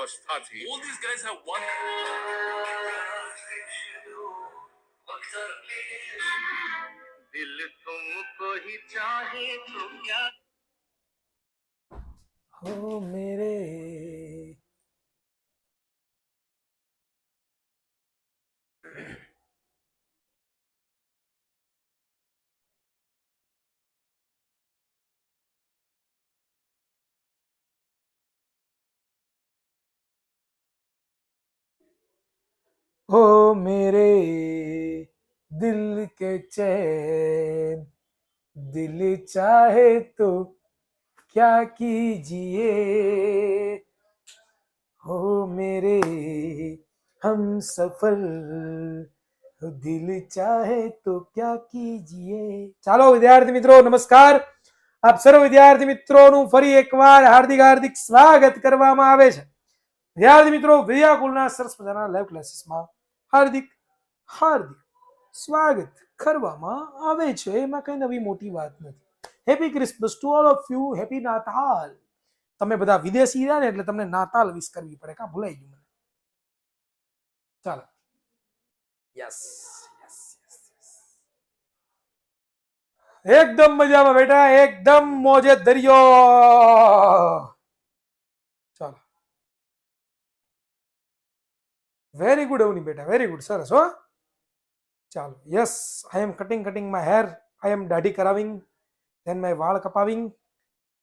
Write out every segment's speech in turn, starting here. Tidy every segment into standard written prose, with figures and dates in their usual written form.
અવસ્થાથી all these guys have one દિલ તુમકો હી ચાહે તો ક્યા હો મેરે हो मेरे दिल के चैन दिल चाहे तो क्या कीजिए हो मेरे हम सफर दिल चाहे तो क्या कीजिए। ચાલો વિદ્યાર્થી મિત્રો નમસ્કાર, આપ સર્વ વિદ્યાર્થી મિત્રોનું ફરી એકવાર હાર્દિક હાર્દિક સ્વાગત કરવામાં આવે છે। વિદ્યાર્થી મિત્રો વિદ્યાકુલના સરસ મજાના લાઈવ ક્લાસીસમાં હાર્દિક હાર્દિક સ્વાગત કરવામાં આવે છે, એમાં કઈ નવી મોટી વાત નથી। Happy Christmas to all of you, happy નાતાલ। તમે બધા વિદેશી રહ્યા ને એટલે તમને નાતાલ વિશ કરવી પડે, કા ભૂલાઈ ગયું મને? ચાલો, યસ યસ યસ એકદમ મજામાં બેટા, એકદમ મોજે દરિયો। ચાલો, વેરી ગુડ અવની બેટા, વેરી ગુડ, સરસ હો। ચાલો, yes I am cutting my hair, I am દાઢી કરાવિંગ, then my વાળ કપાવિંગ,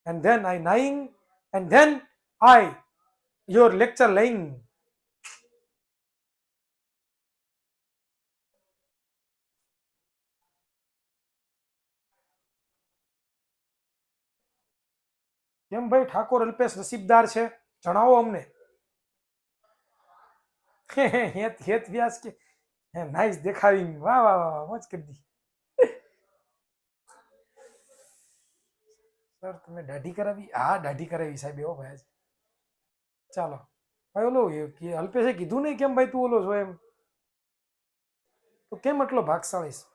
and then I નાઈંગ, and then I your lecture laying। કેમ ભાઈ ઠાકોર અલ્પેશ નસીબદાર છે, જણાવો અમને। હેત વ્યાસ કે નાઈસ દેખાવિંગ, વાહ વાહ વાહ, મોજ કરી દી સર। તમે દાઢી કરાવી? હા દાઢી કરાવી સાહેબ, એવો ભાઈ। ચાલો ભાઈ, ઓલો અલ્પેશે કીધું નહીં કેમ ભાઈ તું ઓલો છો એમ, તો કેમ એટલો ભાગશાળી છે?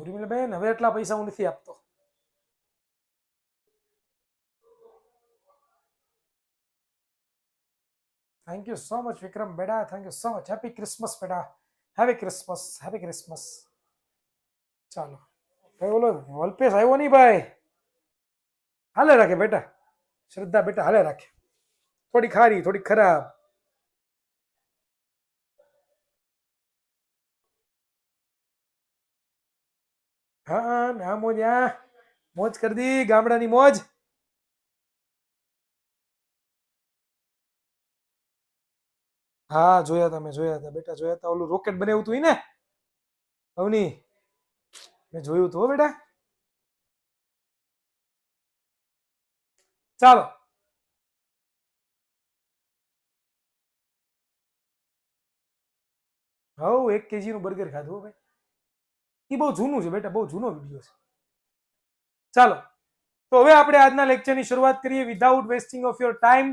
ઉર્મિલાબેન હવે એટલા પૈસા હું નથી આપતો। થેન્ક યુ સો મચ વિક્રમ બેટા, thank you so much, happy Christmas બેટા, હેપી ક્રિસમસ, હેપી ક્રિસમસ। ચાલો ભાઈ, ઓલો અલ્પેશ આવ્યો નહીં ભાઈ, હાલે રાખે બેટા, શ્રદ્ધા બેટા હાલે રાખે, થોડી ખારી થોડી ખરાબ। હા ના મોજ, મોજ કરી દી, ગામડાની મોજ। હા જોયા હતા, મેં જોયા હતા બેટા, જોયા હતા, ઓલું રોકેટ બનાવ્યું હતું ને અવની, મેં જોયું હતું હો બેટા। ચાલો હવ 1 kg નું બર્ગર ખાધું ભાઈ, એ બહુ જૂનું છે બેટા, બહુ જૂનો વિડીયો છે। ચાલો તો હવે આપણે આજના લેક્ચરની શરૂઆત કરીએ without wasting of your time.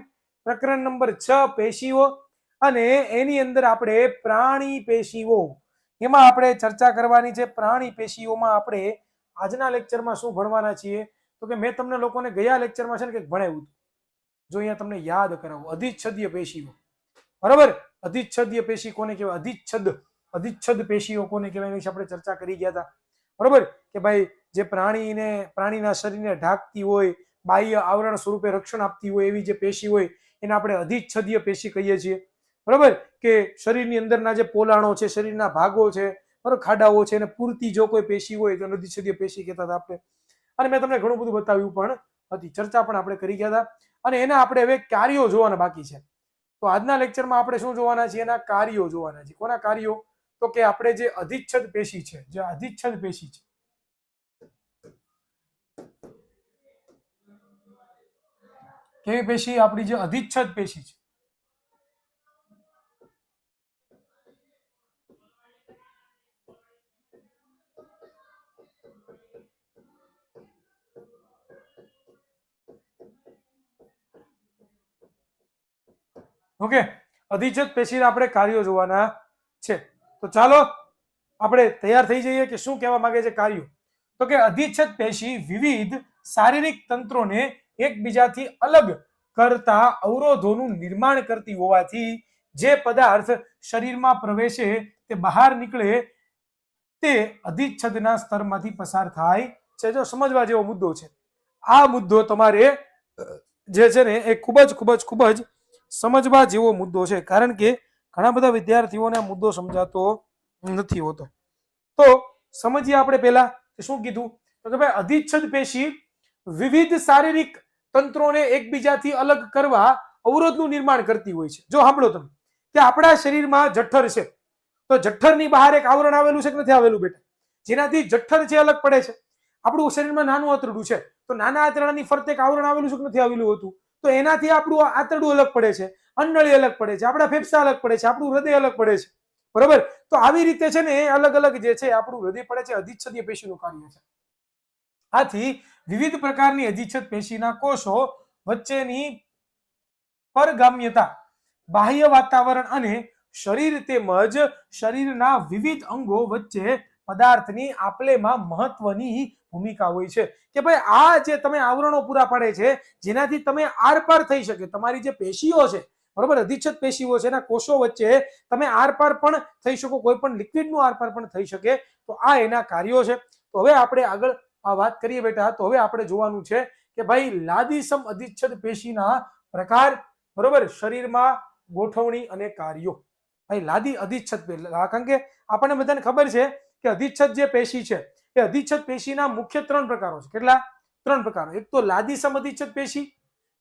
પ્રકરણ નંબર 6 પેશીઓ, અને એની અંદર આપણે પ્રાણી પેશીઓ, એમાં આપણે ચર્ચા કરવાની છે। પ્રાણી પેશીઓમાં આપણે આજના લેક્ચરમાં શું ભણવાના છીએ, તો કે મેં તમને લોકોને ગયા લેક્ચરમાં છે ને કંઈક ભણાવ્યું હતું, જો અહીંયા તમને યાદ કરાવું, અધિચ્છદીય પેશીઓ, બરાબર? અધિચ્છદીય પેશી કોને કહેવાય? અધિચ્છદ પેશીઓ કોને કહેવાય, વિશે આપણે ચર્ચા કરી ગયા હતા, બરાબર? કે ભાઈ જે પ્રાણીના શરીરને ઢાંકતી હોય, બાહ્ય આવરણ સ્વરૂપે રક્ષણ આપતી હોય એવી જે પેશી હોય એને આપણે અધિચ્છદીય પેશી કહીએ છીએ, બરાબર? કે શરીરની અંદરના જે પોલાણો છે, શરીરના ભાગો છે, બરાબર, ખાડાઓ છે, એને પૂરતી જો કોઈ પેશી હોય તો અધિચ્છદીય પેશી કહેતા હતા આપણે। અને મેં તમને ઘણું બધું બતાવ્યું પણ હતી, ચર્ચા પણ આપણે કરી ગયા હતા, અને એના આપણે હવે કાર્યો જોવાના બાકી છે। તો આજના લેક્ચરમાં આપણે શું જોવાના છીએ? એના કાર્યો જોવાના છે। કોના કાર્યો? તો કે આપણે જે અધિચ્છદ પેશી છે, જે અધિચ્છદ પેશી છે, કેવી પેશી? આપણી જે અધિચ્છદ પેશી છે, ઓકે, અધિચ્છદ પેશીના આપણે કાર્યો જોવાના છે। તો ચાલો આપણે તૈયાર થઈ જઈએ કે શું કહેવા માંગે છે કાર્યો। તો કે અધિચ્છદ પેશી વિવિધ શારીરિક તંત્રોને એકબીજાથી અલગ કરતા અવરોધોનું નિર્માણ કરતી હોવાથી જે પદાર્થ શરીરમાં પ્રવેશે તે બહાર નીકળે તે અધિચ્છદના સ્તરમાંથી પસાર થાય છે. જો સમજવા જેવો મુદ્દો છે. આ મુદ્દો તમારે જે છે ને એ ખૂબ જ સમજવા જેવો મુદ્દો છે, કારણ કે ઘણા બધા વિદ્યાર્થીઓને આ મુદ્દો સમજાતો નથી હોતો. તો સમજીએ આપણે પહેલા શું કીધું, તો કે ભાઈ અધિચ્છદ પેશી વિવિધ શારીરિક તંત્રોને એકબીજાથી અલગ કરવા અવરોધનું નિર્માણ કરતી હોય છે. જો સાંભળો તમે કે આપણા શરીરમાં જઠર છે, તો જઠરની બહાર એક આવરણ આવેલું છે કે નથી આવેલું બેટા? જેનાથી જઠર છે અલગ પડે છે. આપણું શરીરમાં નાનું આંતરડું છે, તો નાના આંતરડાની ફરતે એક આવરણ આવેલું છે કે નથી આવેલું હતું? તો એનાથી આપણું આંતરડું અલગ પડે છે, અંડળી અલગ પડે છે, આપણા ફેફસા અલગ પડે છે, આપણું હૃદય અલગ પડે છે. બરોબર? તો આવી રીતે છે ને અલગ અલગ જે છે આપણું હૃદય પડે છે, અધિચ્છદીય પેશીનું કાર્ય છે. આથી વિવિધ પ્રકારની અધિચ્છદ પેશીના કોષો વચ્ચેની પરગામ્યતા બાહ્ય વાતાવરણ અને શરીર તેમજ શરીરના વિવિધ અંગો વચ્ચે પદાર્થની આપલેમાં મહત્વની ભૂમિકા હોય છે. કે ભાઈ આ જે તમે આવરણો પૂરા પાડે છે, જેનાથી તમે આરપાર થઈ શકે, તમારી જે પેશીઓ છે, બરોબર, અધિચ્છદ પેશીઓ છે એના કોષો વચ્ચે તમે આરપાર પણ થઈ શકો, કોઈ પણ લિક્વિડનું આરપાર પણ થઈ શકે. તો આ એના કાર્યો છે. તો હવે આપણે આગળ વાત કરીએ બેટા. તો હવે આપણે જોવાનું છે કે ભાઈ લાદીસમ અધિચ્છદ પેશીના પ્રકાર, બરોબર, શરીરમાં ગોઠવણી અને કાર્યો. ભાઈ લાદી અધિચ્છદ, કારણ કે આપણને બધાને ખબર છે કે અધિચ્છદ જે પેશી છે એ અધિચ્છદ પેશીના મુખ્ય 3 પ્રકારો છે. કેટલા? 3 પ્રકારો. એક તો લાદીસમ અધિચ્છદ પેશી,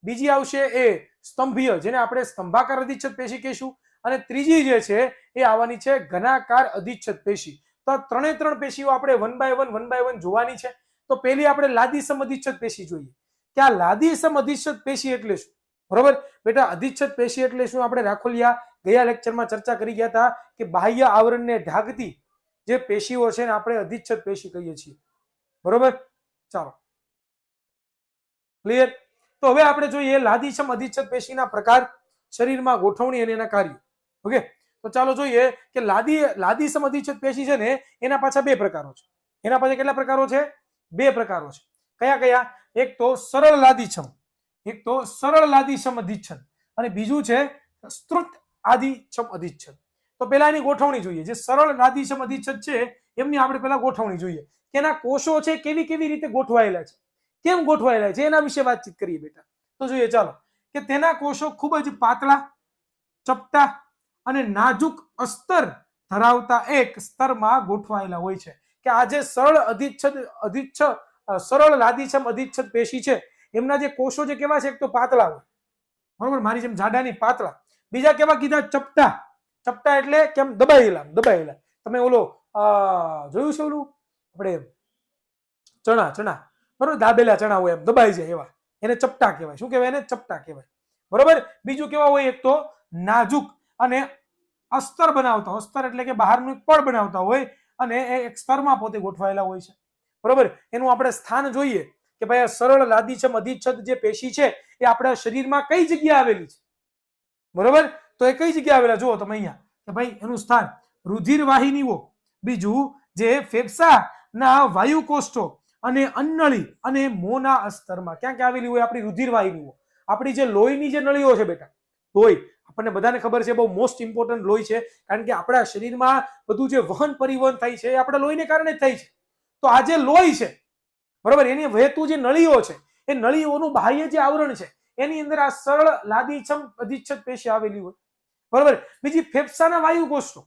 બીજી આવશે એ સ્તંભીય, જેને આપણે સ્તંભાકાર અધિચ્છદ પેશી કહીશું, અને ત્રીજી જે છે એ આવવાની છે ઘનાકાર અધિચ્છદ પેશી. તો ત્રણે 3 પેશીઓ આપણે વન બાય વન જોવાની છે. તો પહેલી આપણે લાદીસમ અધિચ્છદ પેશી જોઈએ કે આ લાદીસમ અધિચ્છદ પેશી એટલે શું. બરોબર બેટા, અધિચ્છદ પેશી એટલે શું? આપણે રાખોલિયા ગયા લેક્ચરમાં ચર્ચા કરી ગયા હતા કે બાહ્ય આવરણને ઢાંકતી જે પેશીઓ છે ને આપણે અધિચ્છદ પેશી કહીએ છીએ. બરોબર, ચાલો ક્લિયર. તો હવે આપણે જોઈએ લાદીસમ અધિચ્છદ પેશીના પ્રકાર, શરીરમાં ગોઠવણી અને એના કાર્યો. ઓકે, તો ચાલો જોઈએ કે લાદીસમ અધિચ્છદ પેશી છે ને એના પાછા 2 પ્રકારો છે. એના પાછા કેટલા પ્રકારો છે? 2 પ્રકારો છે. કયા કયા? એક તો સરળ લાદીસમ અધિચ્છદ અને બીજું છે સ્ત્રુત આદિસમ અધિચ્છદ. તો પહેલા એની ગોઠવણી જોઈએ. જે સરળ લાદીસમ અધિચ્છદ છે એમની આપણે પહેલા ગોઠવણી જોઈએ કે એના કોષો છે કેવી રીતે ગોઠવાયેલા છે, કેમ ગોઠવાયેલા છે, એના વિશે વાતચીત કરીએ બેટા. તો જોઈએ ચાલો કે તેના કોષો ખૂબ જ પાતળા, ચપટા અને નાજુક અસ્તર ધરાવતા એક સ્તરમાં ગોઠવાયેલા હોય છે. કે આ જે સરળ લાદીસમ અધિચ્છદ પેશી છે એમના જે કોષો જે કેવા છે? એક તો પાતળા હોય, બરોબર, મારી જેમ જાડાની પાતળા. બીજા કેવા કીધા? ચપટા એટલે કેમ? દબાયેલા. તમે ઓલો જોયું છે ઓલું આપણે ચણા, બરોબર, દાબેલા ચણા હોય એમ દબાઈ જાય એવા, એને ચપટા કહેવાય. શું કહેવાય? એને ચપટા કહેવાય. બરોબર. બીજું કેવા હોય? એક તો નાજુક અને અસ્તર બનાવતા, અસ્તર એટલે કે બહારનું એક પડ બનાવતા હોય અને એ એક સ્તરમાં પોતે ગોઠવાયેલા હોય છે. બરોબર. એનું આપણે સ્થાન જોઈએ કે ભાઈ આ સરળ લાદીસમ અધિચ્છદ જે પેશી છે એ આપણા શરીરમાં કઈ જગ્યાએ આવેલી છે. બરોબર. તો એ કઈ જગ્યાએ આવેલા જુઓ તમે અહીંયા કે ભાઈ એનું સ્થાન રુધિર વાહિનીઓ, બીજું જે ફેફસાના વાયુકોષ્ઠો અને અંનળી અને મોંના અસ્તરમાં. ક્યાં ક્યાં આવેલી હોય આપણી રુધિર વાહિનીઓ? આપણી જે લોહીની જે નળીઓ છે બેટા, લોહી આપણને બધાને ખબર છે, બહુ મોસ્ટ ઇમ્પોર્ટન્ટ લોહી છે, કારણ કે આપણા શરીરમાં બધું જે વહન પરિવહન થાય છે એ આપણા લોહીને કારણે જ થાય છે. તો આ જે લોહી છે, બરોબર, એની વહેતું જે નળીઓ છે એ નળીઓનું બાહ્ય જે આવરણ છે એની અંદર આ સરળ લાદીસમ અધિચ્છદ પેશી આવેલી હોય. બરોબર. બીજી ફેફસાના વાયુકોષ્ઠો.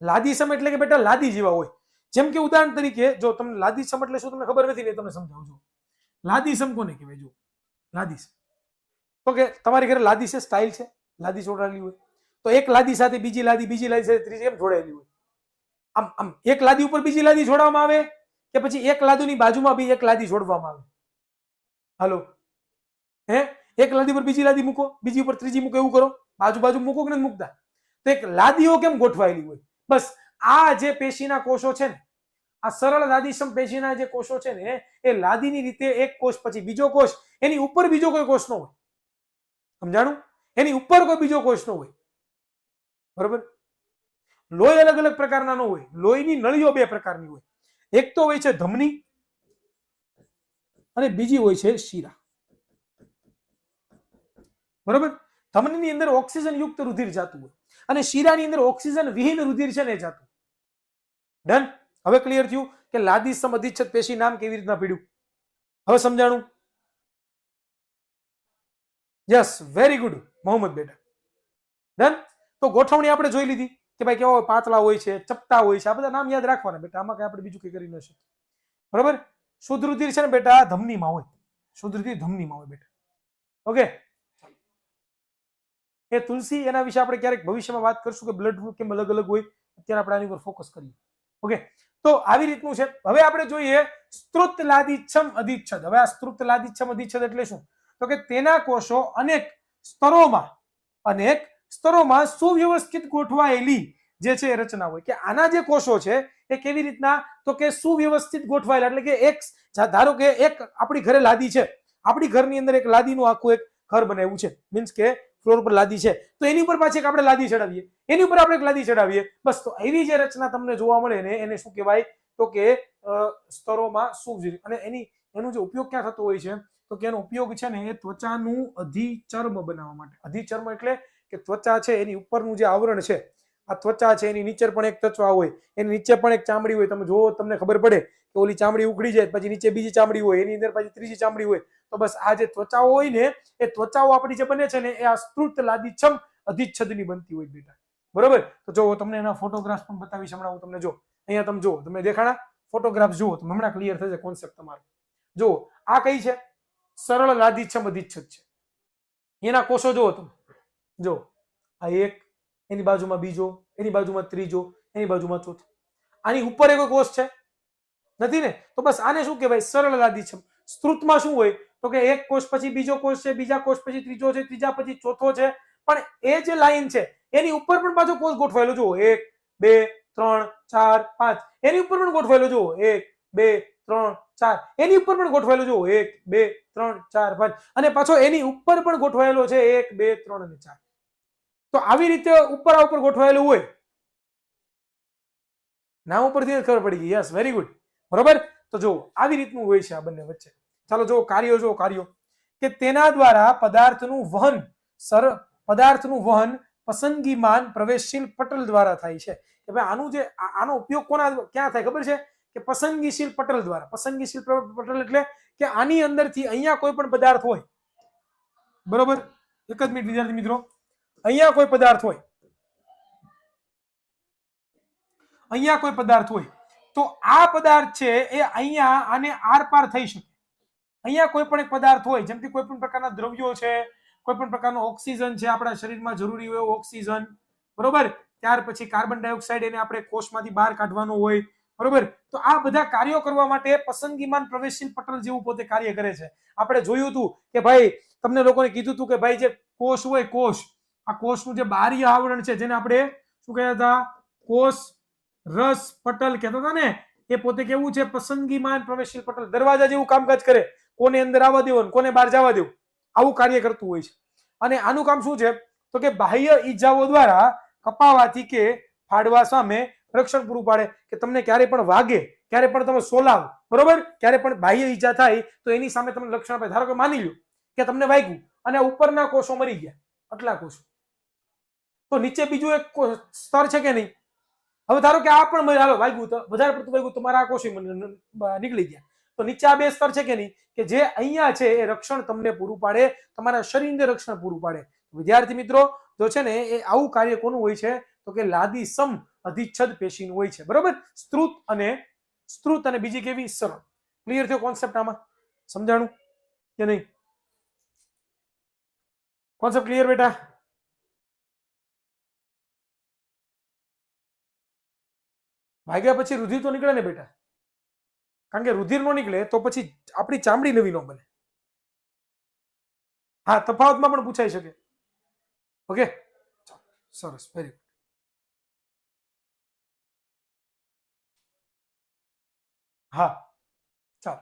લાદીસમ એટલે કે બેટા લાદી જેવા હોય. જેમ કે ઉદાહરણ તરીકે જો તમને લાદીસમ એટલે શું તમને ખબર નથી ને તમને સમજાવું છું. લાદીસમ કોને કહેવાય? જો લાદીસમ તો કે તમારી ઘરે લાદી છે, સ્ટાઇલ છે, લાદી જોડાયેલી હોય, તો એક લાદી સાથે બીજી લાદી સાથે ત્રીજી એમ જોડાયેલી હોય. આમ એક લાદી ઉપર બીજી લાદી જોડવામાં આવે કે પછી એક લાદીની બાજુમાં બી એક લાદી જોડવામાં આવે? હાલો, એક લાદી પર બીજી લાદી મૂકો, બીજી ઉપર ત્રીજી મૂકો, એવું કરો? બાજુ મૂકો કે નથી મૂકતા? તો એક લાદીઓ કેમ ગોઠવાયેલી હોય? બસ આ જે પેશીના કોષો છે ને, આ સરળ લાદીસમ પેશીના જે કોષો છે ને એ લાદીની રીતે એક કોષ પછી બીજો કોષ, એની ઉપર બીજો કોઈ કોષ ન હોય. સમજાણું? એની ઉપર કોઈ બીજો કોષ ન હોય. બરોબર. લોહી અલગ અલગ પ્રકારના ન હોય. લોહીની નળીઓ 2 પ્રકારની હોય. એક તો હોય છે ધમની અને બીજી હોય છે શિરા. બરોબર? ધમનીની અંદર ઓક્સિજન યુક્ત રુધિર જાતું હોય અને શિરાની અંદર ઓક્સિજન વિહીન રુધિર છે ને જાતું. ડન? હવે ક્લિયર થયું કે લાદીસમ અધિચ્છદ પેશી નામ કેવી રીતના પડ્યું? હવે સમજાણું? યસ, વેરી ગુડ મોહમ્મદ બેટા. ડન? તો ગોઠવણી આપણે જોઈ લીધી કે ભાઈ કેવા પાતળા હોય છે, ચપટા હોય છે, આ બધા નામ યાદ રાખવાના બેટા. આમાં કઈ આપણે બીજું કઈ કરી ન શકીએ. બરોબર? શુદ્ધ રુધિર છે ને બેટા ધમનીમાં હોય. શુદ્ધ રુધિર ધમનીમાં હોય બેટા. ઓકે? એ તુલસી એના વિશે આપણે ક્યારેક ભવિષ્યમાં વાત કરશું કે બ્લડ ગ્રુપ કેમ અલગ અલગ હોય. અત્યારે આપણે આની ઉપર ફોકસ કરીએ. ઓકે? તો આવી રીતનું છે. હવે આપણે જોઈએ સ્ત્રુત લાદીચ્છમ અધિચ્છદ. હવે આ સ્ત્રુત લાદીચ્છમ અધિચ્છદ એટલે શું? તો કે તેના કોષો અનેક સ્તરોમાં સુવ્યવસ્થિત ગોઠવાયેલી જે છે એ રચના હોય. કે આના જે કોષો છે એ કેવી રીતના? તો કે સુવ્યવસ્થિત ગોઠવાયેલા. એટલે કે એક ધારો કે એક આપણી ઘરે લાદી છે, આપણી ઘરની અંદર એક લાદીનું આખું એક ઘર બનાવ્યું છે, મીન્સ કે ફ્લોર પર લાદી છે, તો એની ઉપર પાછી આપણે લાદી ચડાવીએ, એની ઉપર આપણે એક લાદી ચડાવીએ, બસ. તો એવી જે રચના તમને જોવા મળે ને એને શું કહેવાય? તો કે સ્તરોમાં સુવ્યવસ્થિત. અને એનો જે ઉપયોગ ક્યાં થતો હોય છે? તો કે એનો ઉપયોગ છે ને એ ત્વચાનું અધિચર્મ બનાવવા માટે. અધિચર્મ એટલે કે ત્વચા છે એની ઉપરનું જે આવરણ છે, આ ત્વચા છે એની નીચે પણ એક ત્વચા હોય, એની નીચે પણ એક ચામડી હોય. તમે જો તમને ખબર પડે કે ઓલી ચામડી ઉખડી જાય પછી નીચે બીજી ચામડી હોય, એની અંદર પછી ત્રીજી ચામડી હોય, તો બસ આ જે ત્વચાઓ હોય ને એ ત્વચાઓ આપણી જે બને છે ને એ આ સ્ત્રુત લાદીચ્છમ અધિચ્છદની બનતી હોય બેટા. બરોબર? તો જો તમને એના ફોટોગ્રાફ્સ પણ બતાવીશ હમણાં. હું તમને જો અહીંયા તમે જો, તમે દેખાડા ફોટોગ્રાફ જુઓ તો હમણાં ક્લિયર થશે કોન્સેપ્ટ તમારો. જો આ કઈ છે? સરળ લાદીચ્છમ અધિચ્છદ છે. એના કોષો જુઓ તમે. જો આ એક, એની બાજુમાં બીજો, એની બાજુમાં ત્રીજો, એની બાજુમાં ચોથો. આની ઉપર એક કોષ છે નથી ને? તો બસ આને શું કહેવાય? સરળ લાદીચ્છમ. સ્ત્રુતમાં શું હોય? તો કે એક કોષ પછી બીજો કોષ છે, બીજા કોષ પછી ત્રીજો છે, ત્રીજા પછી ચોથો છે, પણ એ જે લાઈન છે એની ઉપર પણ પાછો કોષ ગોઠવાયેલો જુઓ. 1 2 3 4 5. એની ઉપર પણ ગોઠવાયેલો જુઓ. 1 2 3 4. એની ઉપર પણ ગોઠવાયેલો જુઓ. 1 2 3 4 5. અને પાછો એની ઉપર પણ ગોઠવાયેલો છે 1 2 3 અને 4. તો આવી રીતે ઉપર ગોઠવાયેલું હોય. નામ ઉપરથી ખબર પડી ગઈ. Yes, very good. બરોબર? તો જો આવી રીતનું હોય છે આ બંને વચ્ચે. ચાલો જો કાર્યો કે તેના દ્વારા પદાર્થનું વહન પસંદગીમાન પ્રવેશશીલ પટલ દ્વારા થાય છે. કે ભાઈ આનો ઉપયોગ ક્યાં થાય ખબર છે? કે પસંદગીશીલ પટલ દ્વારા. પસંદગીશીલ પટલ એટલે કે આની અંદરથી અહીંયા કોઈ પણ પદાર્થ હોય. બરોબર? એક જ મિનિટ વિદ્યાર્થી મિત્રો. અહીંયા કોઈ પદાર્થ હોય તો આ પદાર્થ છે એ અહીંયા આને આર પાર થઈ શકે. અહીંયા કોઈ પણ એક પદાર્થ હોય, જેમ કે કોઈ પણ પ્રકારના દ્રવ્યો છે, કોઈ પણ પ્રકારનો ઓક્સિજન છે, આપણા શરીરમાં જરૂરી હોય ઓક્સિજન. બરોબર? ત્યાર પછી કાર્બન ડાયોક્સાઇડ એને આપણે કોષમાંથી બહાર કાઢવાનો હોય. બરોબર? તો આ બધા કાર્યો કરવા માટે પસંદગીમાન પ્રવેશશીલ પટલ જેવું પોતે કાર્ય કરે છે. આપણે જોયું હતું કે ભાઈ તમને લોકોને કીધું હતું કે ભાઈ જે કોષ હોય, આ કોષનું જે બાહ્ય આવરણ છે જેને આપણે શું કહેતા હતા? કોષ રસ પટલ કહેતા હતા ને. એ પોતે કેવું છે? પસંદગીમાન પ્રવેશશીલ પટલ. દરવાજા જેવું કામકાજ કરે. કોને અંદર આવવા દેવું, કોને બહાર જવા દેવું, આવું કાર્ય કરતું હોય છે. અને આનું કામ શું છે? તો કે બાહ્ય ઈજાઓ દ્વારા કપાવાથી કે ફાડવા સામે રક્ષણ પૂરું પાડે. કે તમને ક્યારે પણ વાગે, ક્યારે પણ તમે સોલાવ, બરોબર, ક્યારે પણ બાહ્ય ઈજા થાય તો એની સામે તમને રક્ષણ આપે. ધારો કે માની લો કે તમને વાગ્યું અને ઉપરના કોષો મરી ગયા, આટલા કોષો, તો નીચે બીજું એક સ્તર છે કે નહીં? હવે ધારો કે આ પણ હાલો વાગ્યું, તો વધારે પડતું વાગ્યું તો મારા કોષો નીકળી ગયા, તો નીચે આ બે સ્તર છે કે નહીં? કે જે અહીંયા છે એ રક્ષણ તમને પૂરું પાડે, તમારા શરીરને રક્ષણ પૂરું પાડે. વિદ્યાર્થી મિત્રો જો છે ને એ આવું કાર્ય કોનું હોય છે? તો કે લાદીસમ અધિચ્છદ પેશીનું હોય છે. બરોબર? સ્ત્રુત અને બીજી કેવી? સરળ. ક્લિયર થયો કોન્સેપ્ટ? આમાં સમજાણું કે નહીં? કોન્સેપ્ટ ક્લિયર બેટા? ભાગ્યા પછી રુધિર તો નીકળે ને બેટા, કારણ કે રુધિર નો નીકળે તો પછી આપણી ચામડી નવી ન બને. હા, તફાવતમાં પણ પૂછાઈ શકે. ઓકે, સરસ, વેરી ગુડ. હા, ચાલો.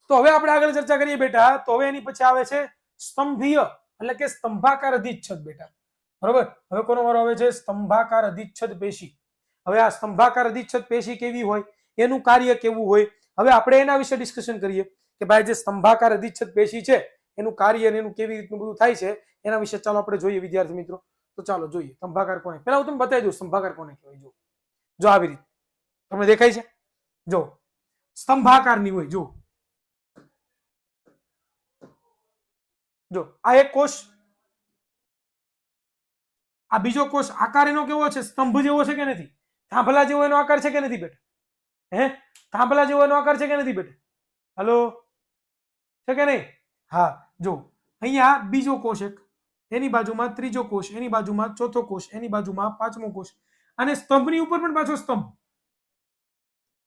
તો હવે આપણે આગળ ચર્ચા કરીએ બેટા. તો હવે એની પછી આવે છે સ્તંભીય એટલે કે સ્તંભાકાર અધિચ્છદ બેટા. બરોબર? હવે કોનો વારો આવે છે? સ્તંભાકાર અધિચ્છદ પેશી. હવે આ સ્તંભાકાર અધિચ્છદ પેશી કેવી હોય? એનું કાર્ય કેવું હોય. હવે આપણે એના વિશે ડિસ્કશન કરીએ કે ભાઈ જે સ્તંભાકાર અધિચ્છદ પેશી છે એનું કાર્ય અને એનું કેવી રીતનું બધું થાય છે એના વિશે ચાલો આપણે જોઈએ વિદ્યાર્થી મિત્રો. તો ચાલો જોઈએ સ્તંભાકાર કોને, પહેલા હું તમને બતાવી દઉં સ્તંભાકાર કોને કહેવાય. જો આવી રીતે તમને દેખાય છે, જો સ્તંભાકારની હોય, જો આ એક કોષ, આ બીજો કોષ. આકાર એનો કેવો છે? સ્તંભ જેવો છે કે નથી? થાંભલા જેવો એનો આકાર છે કે નથી બેટા? થાંભલા જેવો એનો આકાર છે કે નથી બેટા? હલો, છે કે નહીં? હા, જો અહીંયા બીજો કોષ એક, એની બાજુમાં ત્રીજો કોષ, એની બાજુમાં ચોથો કોષ, એની બાજુમાં પાંચમો કોષ, અને સ્તંભની ઉપર પણ પાછો સ્તંભ.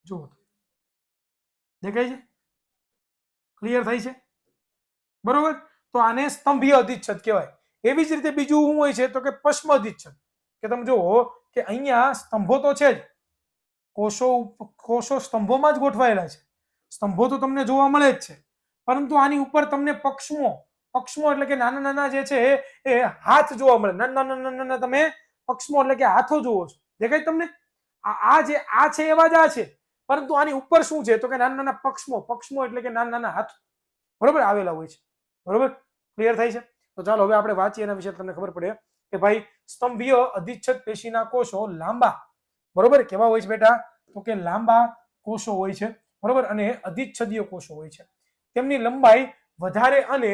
જો દેખાય છે? ક્લિયર થાય છે? બરોબર. તો આને સ્તંભીય અધિચ્છદ કહેવાય. એવી જ રીતે બીજું શું હોય છે તો કે પશ્મ અધિચ્છદ. કે તમે જુઓ કે અહીંયા સ્તંભો તો છે જ, કોષો સ્તંભોમાં જ ગોઠવાયેલા છે, સ્તંભો તો તમને જોવા મળે જ છે, પરંતુ આની ઉપર તમને પક્ષમો એટલે કે નાના નાના જે છે એ હાથ જોવા મળે. નાના નાના તમે પક્ષમો એટલે કે હાથો જોવો છો. દેખાય તમને? આ છે એવા જ આ છે, પરંતુ આની ઉપર શું છે તો કે નાના નાના પક્ષમો એટલે કે નાના નાના હાથ, બરોબર, આવેલા હોય છે. બરોબર, ક્લિયર થાય છે? તો ચાલો હવે આપણે વાંચીએ એના વિશે તમને ખબર પડે કે ભાઈ સ્તંભીય અધિચ્છદ પેશીના કોષો લાંબા, બરોબર, કેવા હોય છે બેટા? તો કે લાંબા કોષો હોય છે, બરોબર, અને અધિચ્છદીય કોષો હોય છે. તેમની લંબાઈ વધારે અને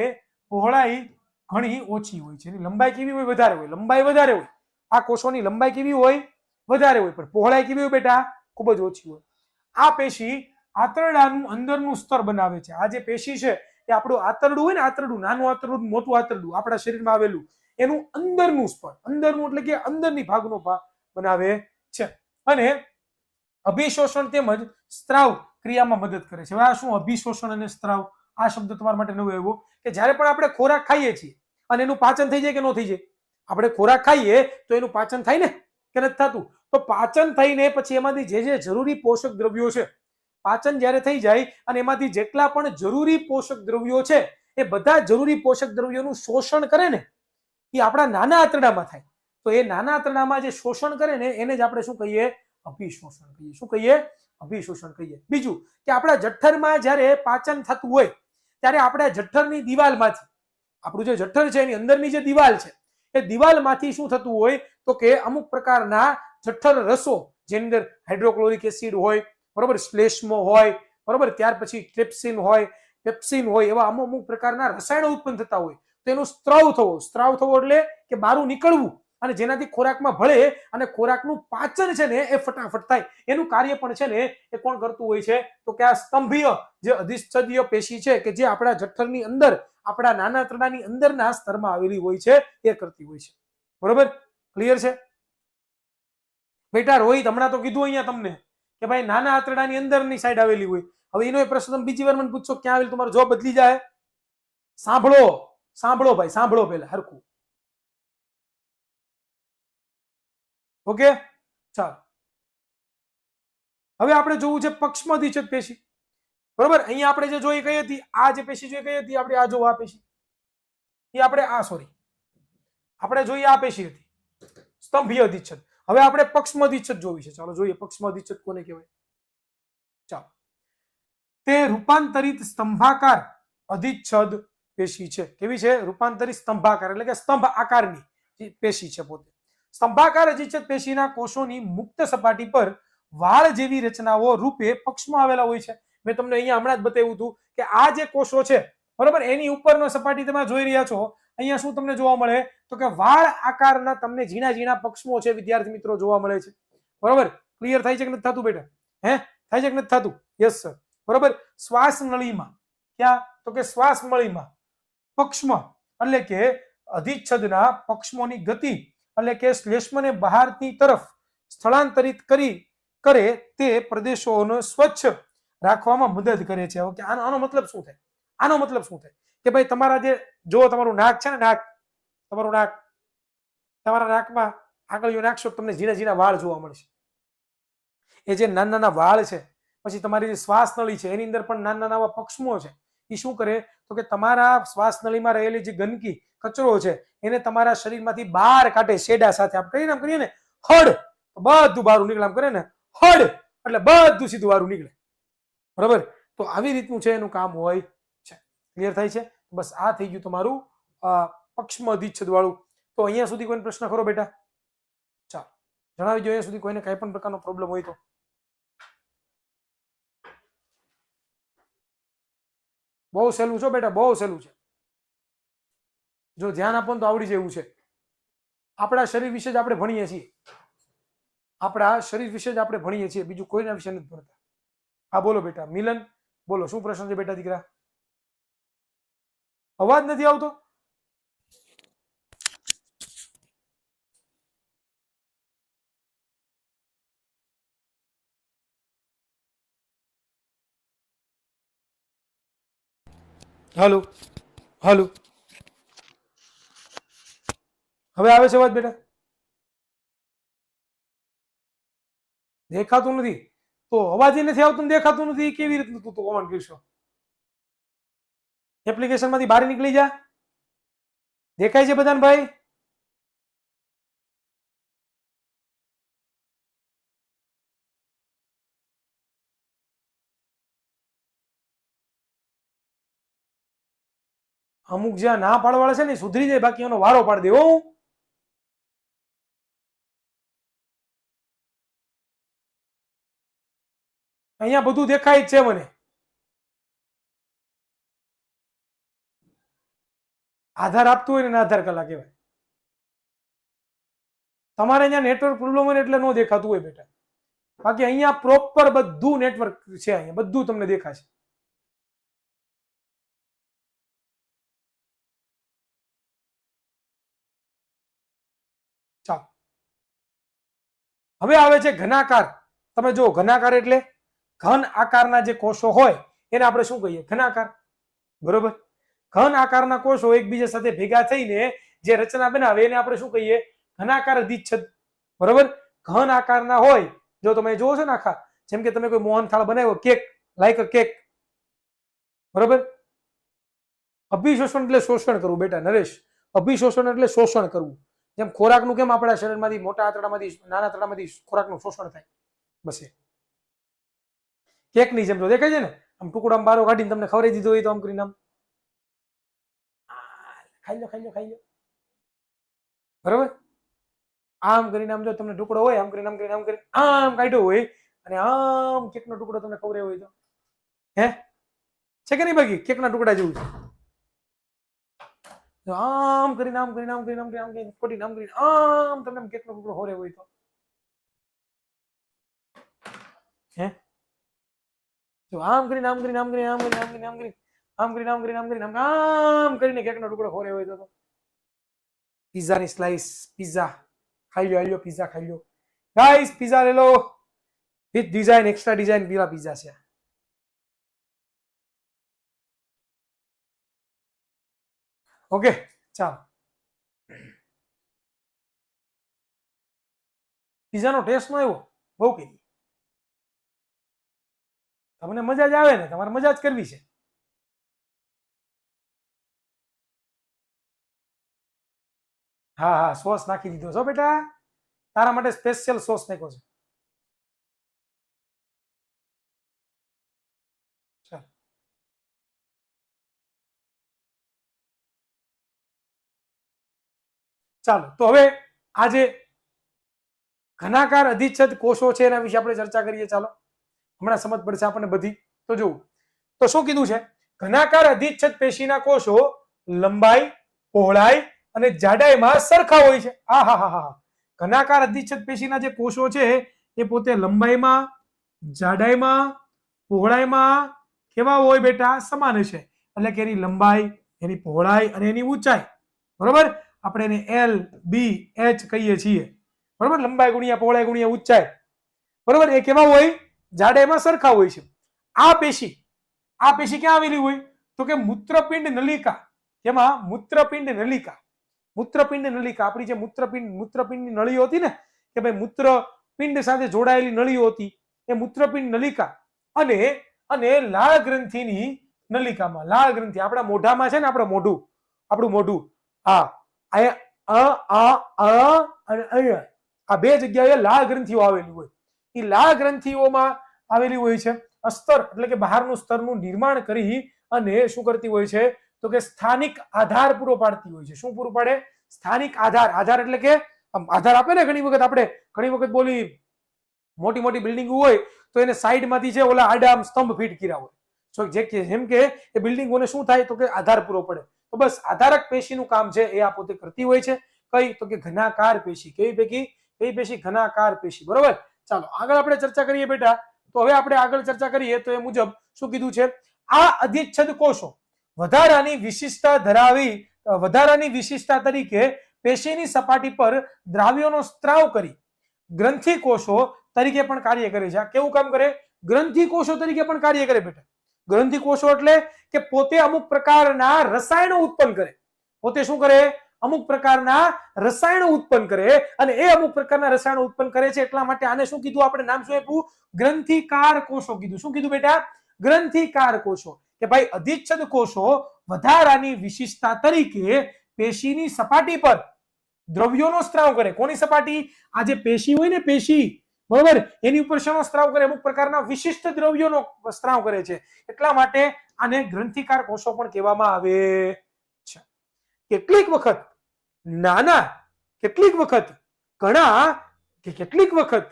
પહોળાઈ ઘણી ઓછી હોય છે. એની લંબાઈ કેવી હોય? વધારે હોય. લંબાઈ વધારે હોય. આ કોષોની લંબાઈ કેવી હોય? વધારે હોય, પણ પહોળાઈ કેવી હોય બેટા? ખૂબ જ ઓછી હોય. આ પેશી આંતરડાનું અંદરનું સ્તર બનાવે છે. આ જે પેશી છે એ આપણું આંતરડું હોય ને, આંતરડું, નાનું આંતરડું, મોટું આંતરડું આપણા શરીરમાં આવેલું, એનું અંદરનું સ્તર, અંદરનું એટલે કે અંદરની ભાગનો ભાગ બનાવે છે, અને અભિશોષણ તેમજ સ્ત્રાવ ક્રિયામાં મદદ કરે છે. હવે આ શું અભિશોષણ અને સ્ત્રાવ? આ શબ્દ તમારા માટે નવો આવ્યો કે જ્યારે પણ આપણે ખોરાક ખાઈએ છીએ અને એનું પાચન થઈ જાય કે ન થઈ જાય? આપણે ખોરાક ખાઈએ તો એનું પાચન થાય ને કે નથી થતું? તો પાચન થઈને પછી એમાંથી જે જરૂરી પોષક દ્રવ્યો છે, પાચન જ્યારે થઈ જાય અને એમાંથી જેટલા પણ જરૂરી પોષક દ્રવ્યો છે એ બધા જરૂરી પોષક દ્રવ્યોનું શોષણ કરે ને, એ આપણા નાના આંતરડામાં થાય. તો એ નાના આંતરડામાં જે શોષણ કરે ને એને જ આપણે શું કહીએ? અભિશોષણ કહીએ. શું કહીએ? અભિશોષણ કહીએ. બીજું કે આપણા જઠરમાં જ્યારે પાચન થતું હોય ત્યારે આપણા જઠરની દિવાલમાંથી, આપણું જે જઠર છે એની અંદરની જે દિવાલ છે એ દિવાલમાંથી શું થતું હોય તો કે અમુક પ્રકારના જઠર રસો, જેની અંદર હાઇડ્રોક્લોરિક એસિડ હોય, બરોબર, શ્લેષ્મો હોય, બરોબર, ત્યાર પછી ટ્રિપ્સિન હોય, પેપ્સિન હોય, એવા અમુક પ્રકારના રસાયણો ઉત્પન્ન થતા હોય. તો એનો સ્ત્રાવ થવો એટલે કે બહાર નીકળવું, અને જેનાથી ખોરાકમાં ભળે અને ખોરાકનું પાચન છે ને એ ફટાફટ થાય. એનું કાર્ય પણ છે ને એ કોણ કરતું હોય છે તો કે આ સ્તંભીય જે અધિચ્છદીય પેશી છે કે જે આપણા જઠરની અંદર, આપણા નાના આંતરડાની અંદરના સ્તરમાં આવેલી હોય છે એ કરતી હોય છે. બરોબર, ક્લિયર છે બેટા? રોહિત હમણાં તો કીધું અહીંયા તમને કે ભાઈ નાના આંતરડાની અંદરની સાઈડ આવેલી હોય. હવે એનો પ્રશ્ન તમે બીજી વાર મને પૂછશો ક્યાં આવેલી, તમારો જવાબ બદલી જાય. સાંભળો ભાઈ, સાંભળો પહેલા હરખું. ઓકે, ચાલો હવે આપણે જોવું છે પક્ષમ અધિચ્છદ પેશી. બરોબર, અહીંયા આપણે જે જોઈ કઈ હતી, આ જે પેશી જોઈ કઈ હતી આપણે? આ જો આ પેશી, એ આપણે આપણે જોઈએ આ પેશી હતી સ્તંભીય અધિચ્છદ. હવે આપણે પક્ષમ અધિચ્છદ જોવી છે. ચાલો જોઈએ પક્ષમ અધિચ્છદ કોને કહેવાય. ચાલો, તે રૂપાંતરિત સ્તંભાકાર અધિચ્છદ પેશી છે. કેવી છે? રૂપાંતરિત સ્તંભાકાર એટલે કે સ્તંભ આકારની પેશી છે પોતે. સ્તંભાકાર અધિચ્છદ પેશીના કોષોની મુક્ત સપાટી પર વાળ જેવી રચનાઓ રૂપે પક્ષમાં આવેલા હોય છે. મેં તમને અહીંયા હમણાં જ બતાવ્યું હતું કે આ જે કોષો છે, બરોબર, એની ઉપરનો સપાટી તમે જોઈ રહ્યા છો. અહીંયા શું તમને જોવા મળે તો કે વાળ આકારના તમને ઝીણા ઝીણા પક્ષમો છે વિદ્યાર્થી મિત્રો જોવા મળે છે. બરોબર, ક્લિયર થાય છે કે નથી થતું બેટા? થાય છે કે નથી થતું? Yes sir. બરોબર, શ્વાસ નળીમાં, ક્યાં તો કે શ્વાસ નળીમાં પક્ષમ એટલે કે અધિચ્છદના પક્ષમોની ગતિ એટલે કે શ્લેષ્મને બહારની તરફ સ્થળાંતરિત કરે તે પ્રદેશોને સ્વચ્છ રાખવામાં મદદ કરે છે. ઓકે, આનો મતલબ શું થાય? આનો મતલબ શું થાય કે ભાઈ તમારા જે જો તમારું નાક છે ને, તમારું નાક, તમારા નાકમાં આંગળીઓ નાખશો તમને ઝીણા ઝીણા વાળ જોવા મળશે. એ જે નાના નાના વાળ છે, પછી તમારી જે શ્વાસ નળી છે એની અંદર પણ નાના નાના પક્ષમો છે. એ શું કરે તો કે તમારા શ્વાસ નળીમાં રહેલી જે ગંદકી, કચરો છે એને તમારા શરીરમાંથી બહાર કાઢે. શેડા સાથે આપણે કરીએ ને હડ, બધું બહાર નીકળે, આમ કરે ને હડ, એટલે બધું સીધું વારું નીકળે. બરાબર? તો આવી રીતનું છે એનું કામ હોય છે. ક્લિયર થાય છે? બસ આ થઈ ગયું તમારું પક્ષમાં અધિચ્છદ વાળું. તો અહીંયા સુધી કોઈ પ્રશ્ન ખરો બેટા? ચાલો જણાવી દો અહીંયા સુધી કોઈને કઈ પણ પ્રકારનો પ્રોબ્લેમ હોય તો. બહુ સહેલું છો બેટા, બહુ સહેલું છે. જો ધ્યાન આપો તો આવડી જેવું છે. આપણા શરીર વિશે જ આપણે ભણીએ છીએ. આપણા શરીર વિશે જ આપણે ભણીએ છીએ, બીજું કોઈના વિશે નથી ભણતા. હા બોલો બેટા. મિલન બોલો, શું પ્રશ્ન છે બેટા દીકરા? અવાજ નથી આવતો? હાલો હાલો, હવે આવે છે અવાજ બેટા? દેખાતું નથી તો અવાજ નથી આવતો, દેખાતું નથી, કેવી રીતનું તું કોમેન્ટ કરશો? એપ્લિકેશન માંથી બહાર નીકળી જા. દેખાય છે બધાને ભાઈ? અમુક જ્યાં ના પાડવાળા છે ને સુધરી જાય, બાકી એનો વારો પાડી દેવો. અહીંયા બધું દેખાય જ છે મને. આધાર આપતું હોય ને આધાર કલા કહેવાય. તમારે અહીંયા નેટવર્ક પ્રોબ્લેમ હોય એટલે ન દેખાતું હોય બેટા, બાકી અહીંયા પ્રોપર બધું નેટવર્ક છે. અહીંયા બધું તમને દેખાશે. ચાલો હવે આવે છે ઘનાકાર. તમે જો ઘનાકાર એટલે ઘન આકારના જે કોષો હોય એને આપણે શું કહીએ? ઘનાકાર. બરોબર? ઘન આકારના કોષો એકબીજા સાથે ભેગા થઈને જે રચના બનાવે એને આપણે શું કહીએ? ઘનાકાર અધિચ્છદ. બરોબર? ઘન આકારના હોય, જો તમે જોવો છો ને આખા, જેમ કે તમે કોઈ મોહનથાળ બનાવ્યો, કેક, લાઈક અ કેક. બરોબર? અભિશોષણ એટલે શોષણ કરવું બેટા નરેશ. અભિશોષણ એટલે શોષણ કરવું. જેમ ખોરાકનું કેમ આપણા શરીરમાંથી મોટા આંતરડામાંથી નાના આંતરડામાંથી ખોરાકનું શોષણ થાય, બસ એ કેકની જેમ તો દેખાય છે ને, આમ ટુકડામાં બારો કાઢીને તમને ખવડાવી દીધો હોય તો આમ કરીને આમ ખાઈ લો ખાઈ લો ખાઈ લો. બરોબર? આમ કરીને આમ જો તમને ટુકડો હોય, આમ કરીને આમ કરીને આમ કરીને આમ કાઢ્યો હોય અને આમ કેકનો ટુકડો તમને ખવડાવ્યો હોય તો હે છે કે નહીં? બાકી કેકના ટુકડા જેવું છે. આમ કરીને આમ કરીને આમ કરીને આમ કરીને આમ કરીને ખોટીને આમ કરીને આમ તમને કેકનો ટુકડો ખવડાવ્યો હોય તો હે? જો આમ કરીને આમ કરીને આમ કરીને આમ કરીને આમ કરીને આમ કરીને આમ કરીને આમ કરીને આમ કરીને આમ કરીને કેકનો ટુકડો ખવડાવ્યો હોય તો પિઝાની સ્લાઇસ, પિઝા ખાઈ લો, આલ્યો પિઝા ખાઈ લો ગાઈસ, પિઝા લે લો વિથ ડિઝાઇન, એક્સ્ટ્રા ડિઝાઇન પીલા પિઝા છે. ઓકે ચાલો. પિઝાનો ટેસ્ટ નો આવ્યો? બહુ કરી તમને મજા જ આવે ને, તમારે મજા જ કરવી છે. હા હા, સોસ નાખી દીધો છો બેટા, તારા માટે સ્પેશિયલ સોસ નાખ્યો છે. ચાલો તો હવે આજે ઘનાકાર અધિચ્છદ કોષો છે એના વિશે આપણે ચર્ચા કરીએ. ચાલો હમણાં સમજ પડશે આપણને બધી. તો જુઓ તો શું કીધું છે? ઘનાકાર અધિચ્છદ પેશીના કોષો લંબાઈ, પહોળાઈ અને જાડાઈમાં સરખા હોય છે. આ હા હા હા, ઘનાકાર અધિચ્છદ પેશીના જે કોષો છે એ પોતે લંબાઈમાં, જાડાઈમાં, પહોળાઈમાં કેવા હોય બેટા? સમાન હશે. એટલે કે એની લંબાઈ, એની પહોળાઈ અને એની ઊંચાઈ, બરોબર, આપણે એને એલ બી એચ કહીએ છીએ. બરોબર? લંબાઈ ગુણ્યા પહોળાઈ ગુણ્યા ઊંચાઈ, બરોબર, એ કેવા હોય? જાડાઈમાં સરખા હોય છે. આ પેશી ક્યાં આવેલી હોય? તો કે મૂત્રપિંડ નલિકા. કેમાં? મૂત્રપિંડ નલિકા. મૂત્રપિંડ નલિકા, આપણી જે મૂત્રપિંડની નળીઓ હતી ને, કે ભાઈ મૂત્રપિંડ સાથે જોડાયેલી નળીઓ હતી, એ મૂત્રપિંડ નલિકા અને લાળ ગ્રંથિની નલિકામાં, લાળ ગ્રંથિ આપણા મોઢામાં છે ને, આપણું મોઢું, હા, અને અહીંયા આ બે જગ્યાએ લાળ ગ્રંથિઓ આવેલી હોય. એ લાળ ગ્રંથિઓમાં આવેલી હોય છે. અસ્તર એટલે કે બહારનું સ્તરનું નિર્માણ કરી અને શું કરતી હોય છે તો કે સ્થાનિક આધાર પૂરો પાડતી હોય છે. શું પૂરું પાડે? સ્થાનિક આધાર. આધાર એટલે કે આધાર આપે ને ઘણી વખત આપણે ઘણી વખત બોલી મોટી મોટી બિલ્ડિંગ હોય તો એને સાઈડમાંથી છે ઓલા આડા સ્તંભ ફીટ કર્યા હોય. So જેમ કે એ બિલ્ડિંગોને શું થાય તો કે આધાર પૂરો પડે. તો બસ આધારક પેશીનું કામ છે એ આ પોતે કરતી હોય છે. કઈ તો કે ઘનાકાર પેશી. કેવી પૈકી? કઈ પેશી? ઘનાકાર પેશી. બરોબર. ચાલો આગળ આપણે ચર્ચા કરીએ બેટા. તો હવે આપણે આગળ ચર્ચા કરીએ તો એ મુજબ શું કીધું છે? આ અધિચ્છદ કોષો વધારાની વિશિષ્ટતા તરીકે પેશીની સપાટી પર દ્રાવ્યોનો સ્ત્રાવ કરી ગ્રંથિ કોષો તરીકે પણ કાર્ય કરે છે. કેવું કામ કરે? ગ્રંથિ કોષો તરીકે પણ કાર્ય કરે બેટા. ગ્રંથિ કોષો એટલે કે પોતે અમુક પ્રકારના રસાયણો ઉત્પન્ન કરે. પોતે શું કરે? અમુક પ્રકારના રસાયણો ઉત્પન્ન કરે અને એ અમુક પ્રકારના રસાયણો ઉત્પન્ન કરે છે એટલા માટે આને શું કીધું આપણે? નામ શું આપ્યું? ગ્રંથિકાર કોષો કીધું. શું કીધું બેટા? ગ્રંથિકાર કોષો. કે ભાઈ અધિચ્છદ કોષો વધારાની વિશિષ્ટતા તરીકે પેશીની સપાટી પર દ્રવ્યોનો સ્ત્રાવ કરે. કોની સપાટી? આ જે પેશી હોય ને પેશી, બરોબર, એની ઉપર શેનો સ્ત્રાવ કરે? અમુક પ્રકારના વિશિષ્ટ દ્રવ્યોનો સ્ત્રાવ કરે છે. એટલા માટે આને ગ્રંથિકાર કોષો પણ કહેવામાં આવે છે. કેટલીક વખત નાના, કેટલીક વખત ઘણા કે કેટલીક વખત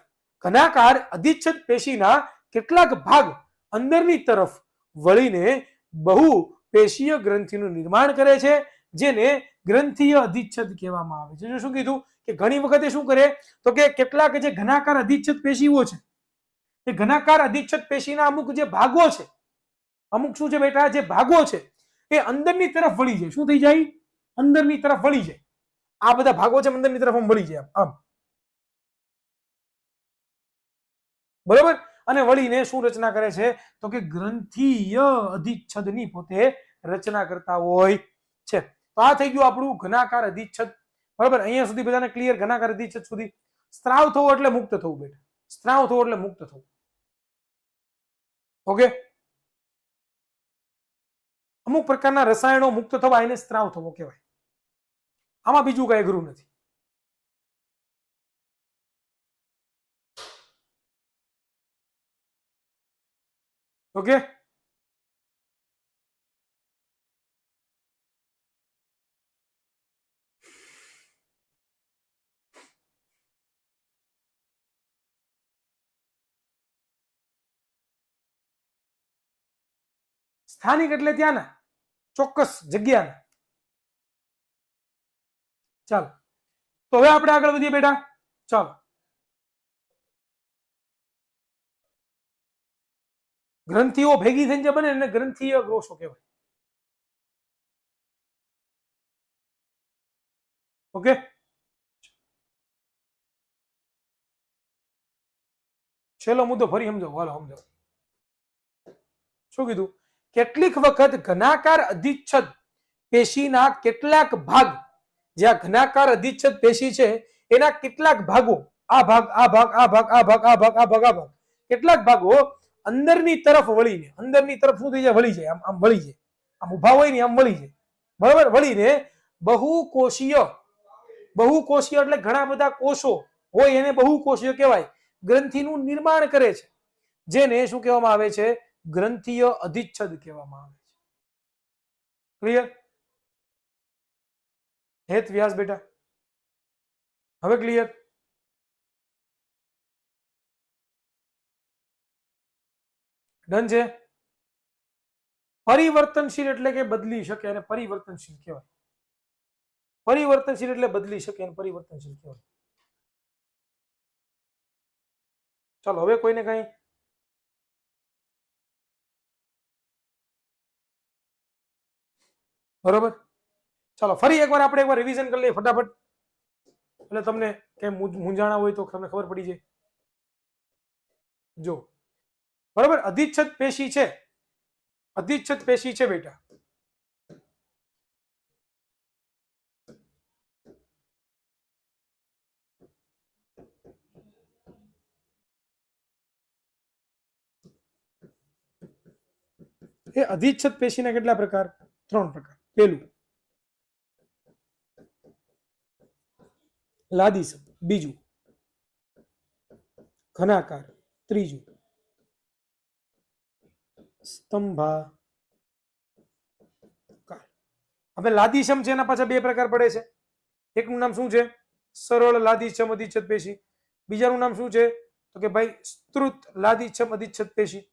ઘનાકાર અધિચ્છદ પેશીના કેટલાક ભાગ અંદરની તરફ વળીને બહુ પેશીય ગ્રંથિનું નિર્માણ કરે છે જેને ગ્રંથીય અધિચ્છદ કહેવામાં આવે છે. શું કીધું? કે ઘણી વખતે શું કરે તો કે કેટલાક જે ઘનાકાર અધિચ્છદ પેશીઓ છે એ ઘનાકાર અધિચ્છદ પેશીના અમુક જે ભાગો છે, અમુક શું છે બેટા? જે ભાગો છે એ અંદરની તરફ વળી જાય. શું થઈ જાય? અંદરની તરફ વળી જાય. આ બધા ભાગો છે અંદરની તરફ વળી જાય આમ, બરોબર. અને વળીને શું રચના કરે છે તો કે ગ્રંથીય અધિચ્છદની પોતે રચના કરતા હોય છે. તો આ થઈ ગયું આપણું ઘનાકાર અધિચ્છદ. બરાબર. અહીંયા સુધી બધાને ક્લિયર? ઘનાકાર અધિચ્છદ સુધી. સ્ત્રાવ થવો એટલે મુક્ત થવું બેટા. સ્ત્રાવ થવો એટલે મુક્ત થવું. ઓકે. અમુક પ્રકારના રસાયણો મુક્ત થવા એને સ્ત્રાવ થવો કહેવાય. આમાં બીજું કઈ અઘરું નથી. ઓકે. સ્થાનિક એટલે ત્યાંના ચોક્કસ જગ્યાના. ચાલો તો હવે આપણે આગળ વધીએ બેટા. ચાલો, ગ્રંથિઓ ભેગી થઈને જે બને એને ગ્રંથીય કોષો કહેવાય. ઓકે. છેલ્લો મુદ્દો ફરી સમજો. હાલો સમજો. શું કીધું? કેટલીક વખત ઘનાકાર અધિચ્છદ પેશીના કેટલાક ભાગ, જ્યાં ઘનાકાર અધિચ્છદ પેશી છે એના કેટલાક ભાગો, આ ભાગ, આ ભાગ, આ ભાગ, આ ભાગ, આ ભાગ, આ ભાગ, આ ભાગ, કેટલાક ભાગો અંદરની તરફ વળીને, અંદરની તરફ શું થઈ જાય? વળી જાય. આમ વળી જાય. આમ ઉભા હોય ને આમ વળી જાય. બરાબર. વળીને બહુકોષીય, બહુકોષીય એટલે ઘણા બધા કોષો હોય એને બહુકોષીય કહેવાય, ગ્રંથિનું નિર્માણ કરે છે જેને શું કહેવામાં આવે છે? ગ્રંથીય અધિચ્છદ કહેવામાં આવે છે. ક્લિયર? હેત વ્યાસ બેટા હવે ક્લિયર? ડન છે? પરિવર્તનશીલ એટલે કે બદલી શકે અને પરિવર્તનશીલ કહેવાય. પરિવર્તનશીલ એટલે બદલી શકે અને પરિવર્તનશીલ કહેવાય. ચાલો હવે કોઈને કઈ? બરોબર. ચાલો ફરી એકવાર આપણે એકવાર રિવિઝન કરી લઈએ ફટાફટ, એટલે તમને કેમ મૂંઝાણા હોય તો તમને ખબર પડી જાય. જો બરોબર, અધિચ્છદ પેશી છે, અધિચ્છદ પેશી છે બેટા, એ અધિચ્છદ પેશીના કેટલા પ્રકાર? 3 પ્રકાર. પહેલું લાદી, બીજું ઘનાકાર, ત્રીજું સ્તંભાકાર. હવે લાદીછમ છે એના પાછા બે પ્રકાર પડે છે. એકનું નામ શું છે? સરળ લાદીછમ અધિચ્છદ પેશી. બીજાનું નામ શું છે? તો કે ભાઈ સ્ત્રુત લાદીછમ અધિચ્છદ પેશી.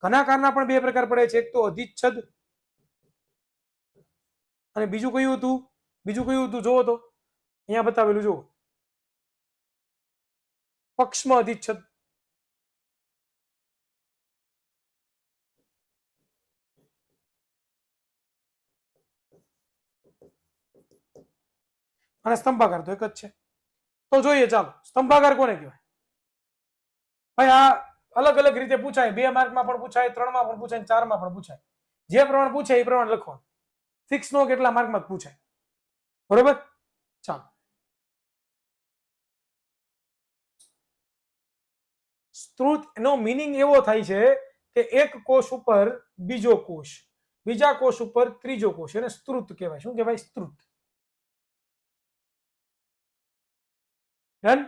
ઘનાકારના પણ બે પ્રકાર પડે છે. એક તો અધિચ્છદ અને બીજું કયું હતું? બીજું કયું હતું જોવો તો અહીંયા બતાવેલું જુઓ, પક્ષમાં અધિચ્છદ. અને સ્તંભાકાર તો એક જ છે. તો જોઈએ ચાલો સ્તંભાકાર કોને કહેવાય? ભાઈ આ અલગ અલગ રીતે પૂછાય. 2 માર્કમાં પણ પૂછાય, 3 માં પણ પૂછાય, 4 માં પણ પૂછાય. જે પ્રમાણે પૂછાય એ પ્રમાણે લખવાનું. ફિક્સ નો કેટલા માર્કમાં પૂછાય. બરોબર? ચાલો સ્ત્રુત નો મીનિંગ એવો થાય છે કે એક કોષ ઉપર બીજો કોષ, બીજા કોષ ઉપર ત્રીજો કોષ, એને સ્ત્રુત કહેવાય. શું કહેવાય? સ્ત્રુત. ડન?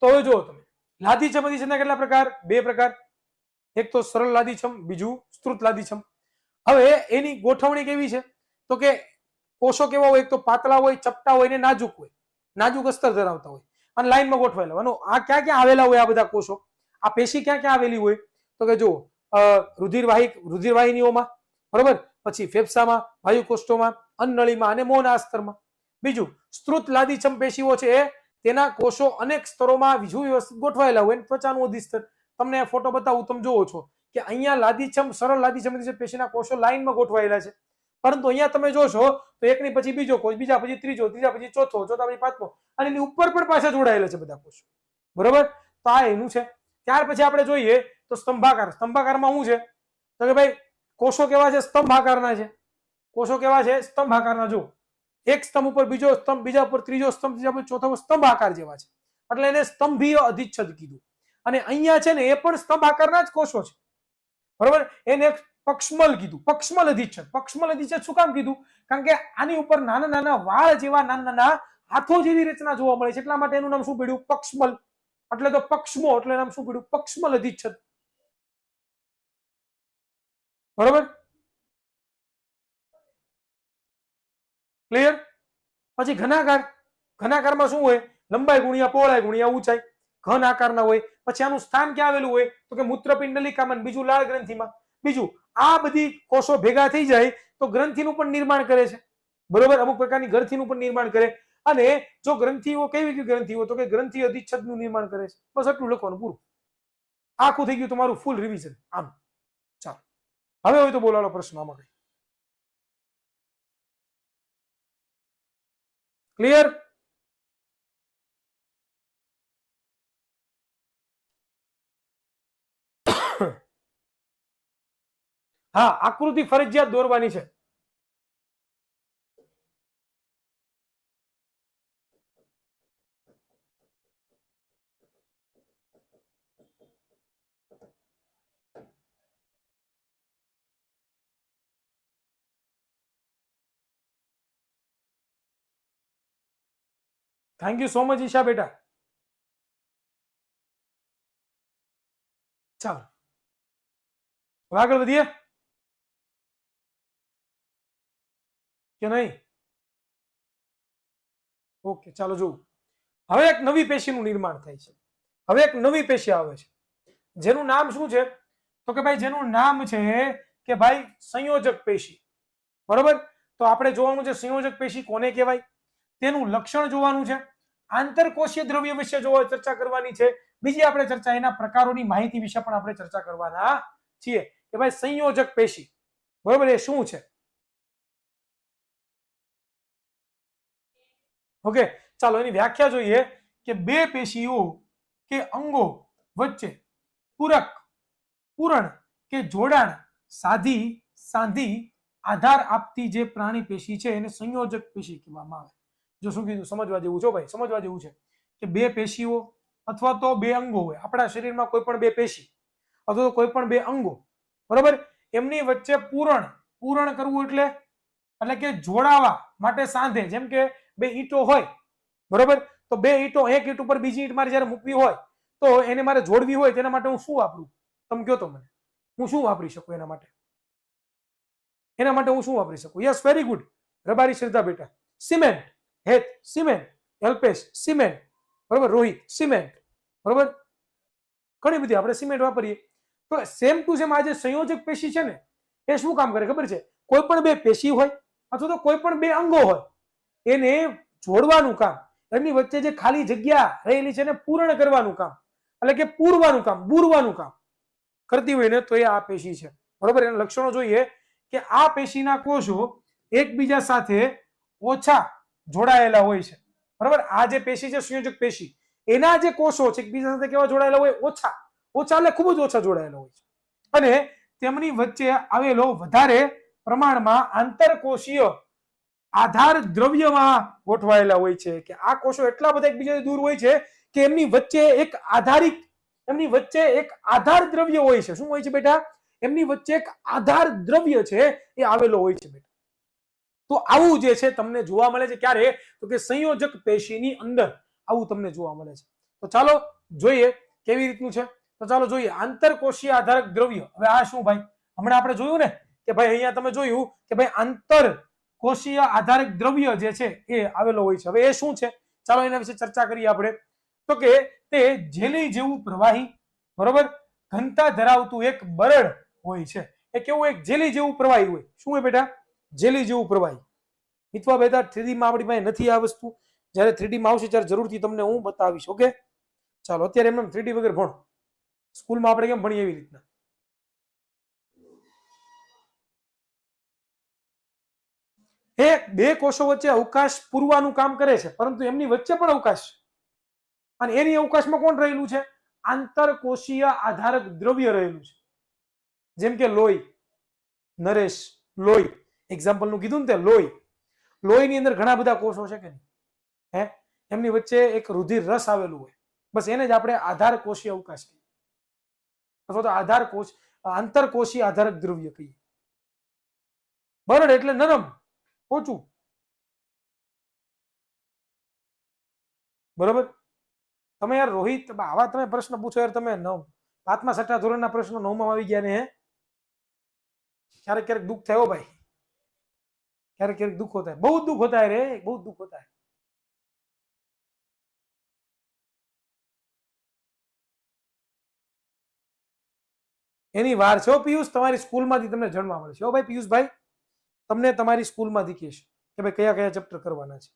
તો હવે જુઓ તમે, લાદીછમ અધિચ્છદના કેટલા પ્રકાર? 2 પ્રકાર. એક તો સરળ લાદીછમ, બીજું સ્ત્રુત લાદીછમ. હવે એની ગોઠવણી કેવી છે? તો કે કોષો કેવા હોય? એક તો પાતળા હોય, ચપટા હોય ને નાજુક હોય, નાજુક અસ્તર ધરાવતા હોય અને લાઈનમાં ગોઠવાયેલા. આ ક્યાં ક્યાં આવેલા હોય? આ બધા કોષો, આ પેશી ક્યાં ક્યાં આવેલી હોય? તો કે જુઓ, રુધિરવાહિનીઓમાં, બરોબર, પછી ફેફસામાં, વાયુકોષ્ઠોમાં, અન્નનળીમાં અને મોહનાસ્તરમાં. બીજું સ્ત્રુત લાદીછમ પેશીઓ છે તેના કોષો અનેક સ્તરોમાં વ્યવસ્થિત ગોઠવાયેલા હોય. ત્વચાનું અધિસ્તર તમને ફોટો બતાવું, તમે જોવો છો કે અહીંયા લાદીછમ, સરળ લાદીછમ પેશીના કોષો લાઈનમાં ગોઠવાયેલા છે. પરંતુ અહીંયા તમે જોશો તો એકની પછી બીજો કોષ, બીજા પછી ત્રીજો, ત્રીજા પછી ચોથો, ચોથા પછી પાંચમો, અને એની ઉપર પણ પાછા જોડાયેલા છે બધા કોષો. બરોબર? તો આ એનું છે. ત્યાર પછી આપણે જોઈએ તો સ્તંભાકાર. સ્તંભાકારમાં શું છે? તો કે ભાઈ કોષો કેવા છે? સ્તંભાકારના છે. કોષો કેવા છે? સ્તંભાકારના. જો એક સ્તંભ ઉપર બીજો સ્તંભ, બીજા ઉપર ત્રીજો સ્તંભ, ત્રીજા ઉપર ચોથો સ્તંભાકાર જેવા છે, એટલે એને સ્તંભીય અધિચ્છદ કીધું. અને અહીંયા છે ને એ પણ સ્તંભાકારના જ કોષો છે. બરોબર? એને પક્ષમલ કીધું, પક્ષમલ અધિચ્છદ. પક્ષમલ અધિચ્છદ શું કામ કીધું? કારણ કે આની ઉપર નાના નાના વાળ જેવા, નાના નાના હાથો જેવી રચના જોવા મળે છે, એટલા માટે એનું નામ શું પડ્યું? પક્ષમલ. એટલે તો પક્ષમો, એટલે નામ શું પડ્યું? પક્ષમલ અધિચ્છદ. બરોબર? ક્લિયર? પછી ઘનાકાર. ઘનાકારમાં શું હોય? લંબાઈ ગુણ્યા પહોળાઈ ગુણ્યા ઊંચાઈ. ઘન આકારના હોય. પછી આનું સ્થાન ક્યાં આવેલું હોય? તો કે મૂત્રપિંડ નલિકામાં, બીજું લાળ ગ્રંથિમાં. બીજું આ બધી કોષો ભેગા થઈ જાય તો ગ્રંથિનું પણ નિર્માણ કરે છે. બરોબર? અમુક પ્રકારની ગ્રંથિનું પણ નિર્માણ કરે. અને જો ગ્રંથિઓ કેવી ગ્રંથિઓ? તો કે ગ્રંથિ અધિચ્છદનું નિર્માણ કરે છે. બસ આટલું લખવાનું, પૂરું. આખું થઈ ગયું તમારું ફૂલ રિવિઝન. આમ ચાલો હવે હોય તો બોલાવો પ્રશ્ન આમાં કઈ. ક્લિયર? હા, આકૃતિ ફરજિયાત દોરવાની છે. Thank you so much Isha બેટા. ચાલો આગળ વધીએ કે નહીં? ઓકે, ચાલો જોવું. હવે એક નવી પેશીનું નિર્માણ થાય છે. હવે એક નવી પેશી આવે છે જેનું નામ શું છે? તો કે ભાઈ જેનું નામ છે કે ભાઈ સંયોજક પેશી. બરોબર? તો આપણે જોવાનું છે સંયોજક પેશી કોને કહેવાય, તેનું લક્ષણ જોવાનું છે, આંતરકોષીય દ્રવ્ય વિશે ચર્ચા કરવાની છે. બીજી આપણે ચર્ચા એના પ્રકારોની માહિતી વિશે પણ આપણે ચર્ચા કરવાના છીએ કે ભાઈ સંયોજક પેશી, બરોબર, એ શું છે? ઓકે, ચાલો એની વ્યાખ્યા જોઈએ કે બે પેશીઓ કે અંગો વચ્ચે પૂરક, પૂરણ કે જોડાણ સાંધી આધાર આપતી જે પ્રાણી પેશી છે એને સંયોજક પેશી કહેવામાં આવે. જો શું કીધું? સમજવા જેવું છો ભાઈ, સમજવા જેવું છે કે બે પેશીઓ અથવા તો બે અંગો હોય આપણા શરીરમાં, કોઈ પણ બે પેશી અથવા તો કોઈ પણ બે અંગો, બરોબર, એમની વચ્ચે પૂરણ કરવું એટલે કે જોડાવા માટે સાંધે, જેમ કે બે ઈંટો હોય, બરોબર, તો બે ઈંટો, એક ઈંટ ઉપર બીજી ઈંટ મારે જયારે મૂકવી હોય તો એને મારે જોડવી હોય, તેના માટે હું શું વાપરું? તમે કહો તો મને, હું શું વાપરી શકું એના માટે? એના માટે હું શું વાપરી શકું? યસ, વેરી ગુડ, રબારી શ્રદ્ધા બેટા. સિમેન્ટ, હેત સિમેન્ટ, અલ્પેશ સિમેન્ટ, બરોબર, રોહિત સિમેન્ટ, બરોબર, ઘણી બધી આપણે સિમેન્ટ વાપરીએ. તો સેમ ટુ સેમ આ જે સંયોજક પેશી છે ને, એ શું કામ કરે ખબર છે? કોઈ પણ બે પેશી હોય અથવા તો કોઈ પણ બે અંગો હોય, એને જોડવાનું કામ, એમની વચ્ચે જે ખાલી જગ્યા રહેલી છે એને પૂર્ણ કરવાનું કામ, એટલે કે પૂરવાનું કામ, બુરવાનું કામ કરતી હોય ને, તો એ આ પેશી છે, બરોબર. એના લક્ષણો જોઈએ કે આ પેશીના કોષો એકબીજા સાથે ઓછા જોડાયેલા હોય છે, બરોબર. આ જે પેશી છે સંયોજક પેશી, એના જે કોષો છે એકબીજા સાથે કેવા જોડાયેલા હોય? ઓછા. ઓછા એટલે ખૂબ જ ઓછા જોડાયેલા હોય છે, અને તેમની વચ્ચે આવેલો વધારે પ્રમાણમાં આંતરકોષીય આધાર દ્રવ્યમાં ગોઠવાયેલા હોય છે, કે આ કોષો એટલા બધા એકબીજાથી દૂર હોય છે કે એમની વચ્ચે એક આધાર દ્રવ્ય હોય છે. શું હોય છે બેટા? એમની વચ્ચે એક આધાર દ્રવ્ય છે એ આવેલો હોય છે બેટા. તો આવું જે છે તમને જોવા મળે છે ક્યારે? તો કે સંયોજક પેશીની અંદર આવું તમને જોવા મળે છે. તો ચાલો જોઈએ કેવી રીતનું છે. તો ચાલો જોઈએ આંતરકોષીય આધારક દ્રવ્ય. હવે આ શું ભાઈ? હમણાં આપણે જોયું ને કે ભાઈ અહીંયા તમે જોયું કે ભાઈ આંતરકોષીય આધારક દ્રવ્ય જે છે એ આવેલો હોય છે. હવે એ શું છે? ચાલો એના વિશે ચર્ચા કરીએ આપણે. તો કે તે જેલી જેવું પ્રવાહી, બરોબર, ઘનતા ધરાવતું એક બરડ હોય છે. એ કેવું? એક જેલી જેવું પ્રવાહી હોય. શું હોય બેટા? જેલી જેવું પ્રવાહી. મિત્વા બેટા 3D માં આપણી પાસે નથી આ વસ્તુ. જ્યારે 3D માં આવશે ત્યારે જરૂરથી તમને હું બતાવીશ. ઓકે, ચાલો અત્યારે એમ 3D વગર ભણો. સ્કૂલમાં આપણે કેમ ભણીએ એવી રીતના. એ બે કોષો વચ્ચે અવકાશ પૂરવાનું કામ કરે છે, પરંતુ એમની વચ્ચે પણ અવકાશ, અને એની અવકાશમાં કોણ રહેલું છે? આંતરકોષીય આધારક દ્રવ્ય રહેલું છે. જેમ કે લોહી, નરેશ, લોહી એક્ઝામ્પલ નું કીધું ને તે લોહી. લોહીની અંદર ઘણા બધા કોષો છે કે નહીં? હે, એમની વચ્ચે એક રુધિર રસ આવેલું હોય, બસ એને જ આપણે આધારકોષીય અવકાશ કહીએ, અથવા તો આધારકોષ આંતરકોષીય આધારક દ્રવ્ય કહીએ. બરડ એટલે નરમ, ઓછું, બરોબર. તમે યાર રોહિત, આવા તમે પ્રશ્ન પૂછો યાર, તમે 5મા 6ઠા ધોરણના પ્રશ્નો 9માં આવી ગયા ને. ક્યારેક ક્યારેક દુઃખ થાય ભાઈ, ક્યારેક ક્યારેક દુઃખ હોતા है, बहुत दुख होता है रे, बहुत दुख होता है. એની વાર છે પિયુષ, તમારી સ્કૂલમાંથી તમને જાણવા મળે છે. ભાઈ પિયુષભાઈ, તમને તમારી સ્કૂલમાંથી કહેશે કે ભાઈ કયા કયા ચેપ્ટર કરવાના છે.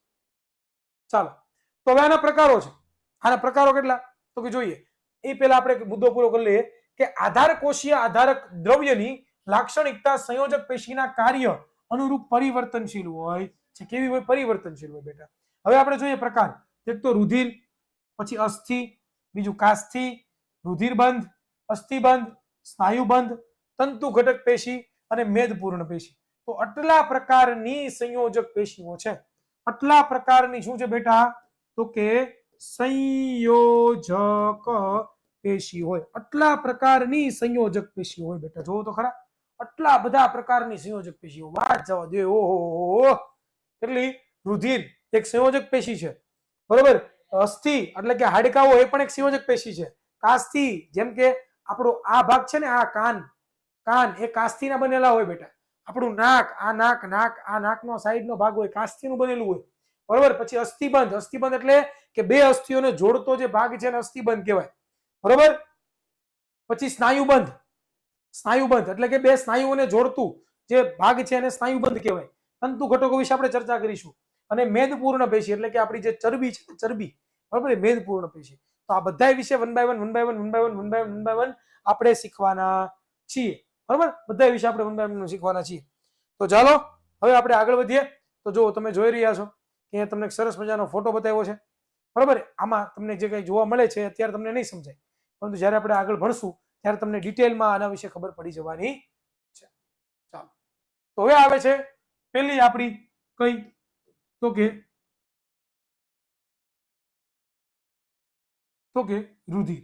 ચાલો, તો હવે આના પ્રકારો છે. આના પ્રકારો કેટલા? તો કે જોઈએ એ પહેલા આપણે મુદ્દો પૂરો કરી લઈએ કે આધારકોષીય આધારક દ્રવ્યની લાક્ષણિકતા સંયોજક પેશીના કાર્ય અનુરૂપ પરિવર્તનશીલ હોય છે. કેવી હોય? પરિવર્તનશીલ હોય બેટા. હવે આપણે જોઈએ પ્રકાર. એક તો રુધિર, પછી અસ્થિ, બીજું કાસ્થિ, રુધિરબંધ, અસ્થિબંધ, સ્નાયુબંધ, તંતુ ઘટક પેશી અને મેદપૂર્ણ પેશી. તો આટલા પ્રકારની સંયોજક પેશીઓ છે. આટલા પ્રકારની શું છે બેટા? તો કે સંયોજક પેશી હોય. આટલા પ્રકારની સંયોજક પેશી હોય બેટા. જોવો તો ખરા, આટલા બધા પ્રકારની સંયોજક પેશીઓ. વાત જવા દે. ઓહો, કેટલી! રુધિર એક સંયોજક પેશી છે, બરોબર. અસ્થિ એટલે કે હાડકાઓ, એ પણ એક સંયોજક પેશી છે. કાસ્થિ, જેમ કે આપણો આ ભાગ છે ને, આ કાન, કાન એ કાસ્થિના બનેલા હોય બેટા. આપણું નાક, આ નાકનો સાઈડનો ભાગ હોય, કાસ્થિનું બનેલું હોય, બરોબર. પછી અસ્થિબંધ, અસ્થિબંધ એટલે કે બે અસ્થિઓને જોડતો જે ભાગ છે ને અસ્થિબંધ કહેવાય, બરોબર. પછી સ્નાયુબંધ, સ્નાયુબંધ એટલે કે બે સ્નાયુઓને જોડતું જે ભાગ છે એને સ્નાયુબંધ કહેવાય. તંતુ ઘટકો વિશે આપણે ચર્ચા કરીશું. અને મેદપૂર્ણ પેશી એટલે કે આપણી જે ચરબી છે, ચરબી, બરોબર, મેદપૂર્ણ પેશી. તો આ બધા વિશે વન બાય વન આપણે શીખવાના છીએ, બરોબર. બધા વિશે આપણે વન બાય વન શીખવાના છીએ. તો ચાલો હવે આપણે આગળ વધીએ. તો જો તમે જોઈ રહ્યા છો કે તમને સરસ મજાનો ફોટો બતાવ્યો છે, બરોબર. આમાં તમને જે કંઈ જોવા મળે છે અત્યારે તમને નહીં સમજાય, પરંતુ જ્યારે આપણે આગળ ભણશું ત્યારે તમને ડિટેલમાં આના વિશે ખબર પડી જવાની છે. ચાલો, તો હવે આવે છે પેલી આપણી કઈ? તો કે રુધિર.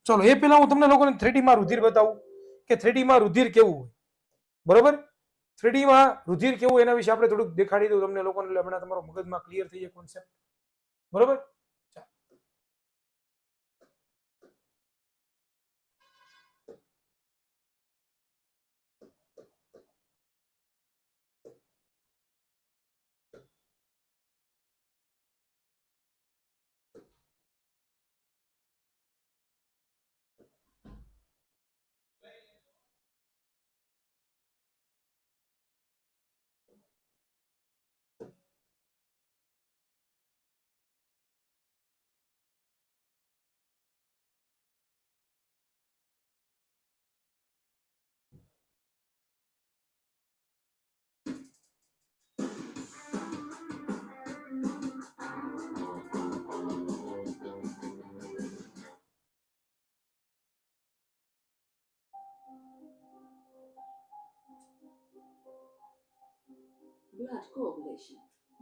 ચલો એ પેલા હું તમને લોકોને 3D માં રુધિર બતાવું કે 3D માં રુધિર કેવું હોય. બરોબર. 3D માં રુધિર કેવું એના વિશે આપણે થોડુંક દેખાડી દઉં તમને લોકોને, એટલે હમણાં તમારો મગજમાં ક્લિયર થઈ જાય કોન્સેપ્ટ. બરોબર.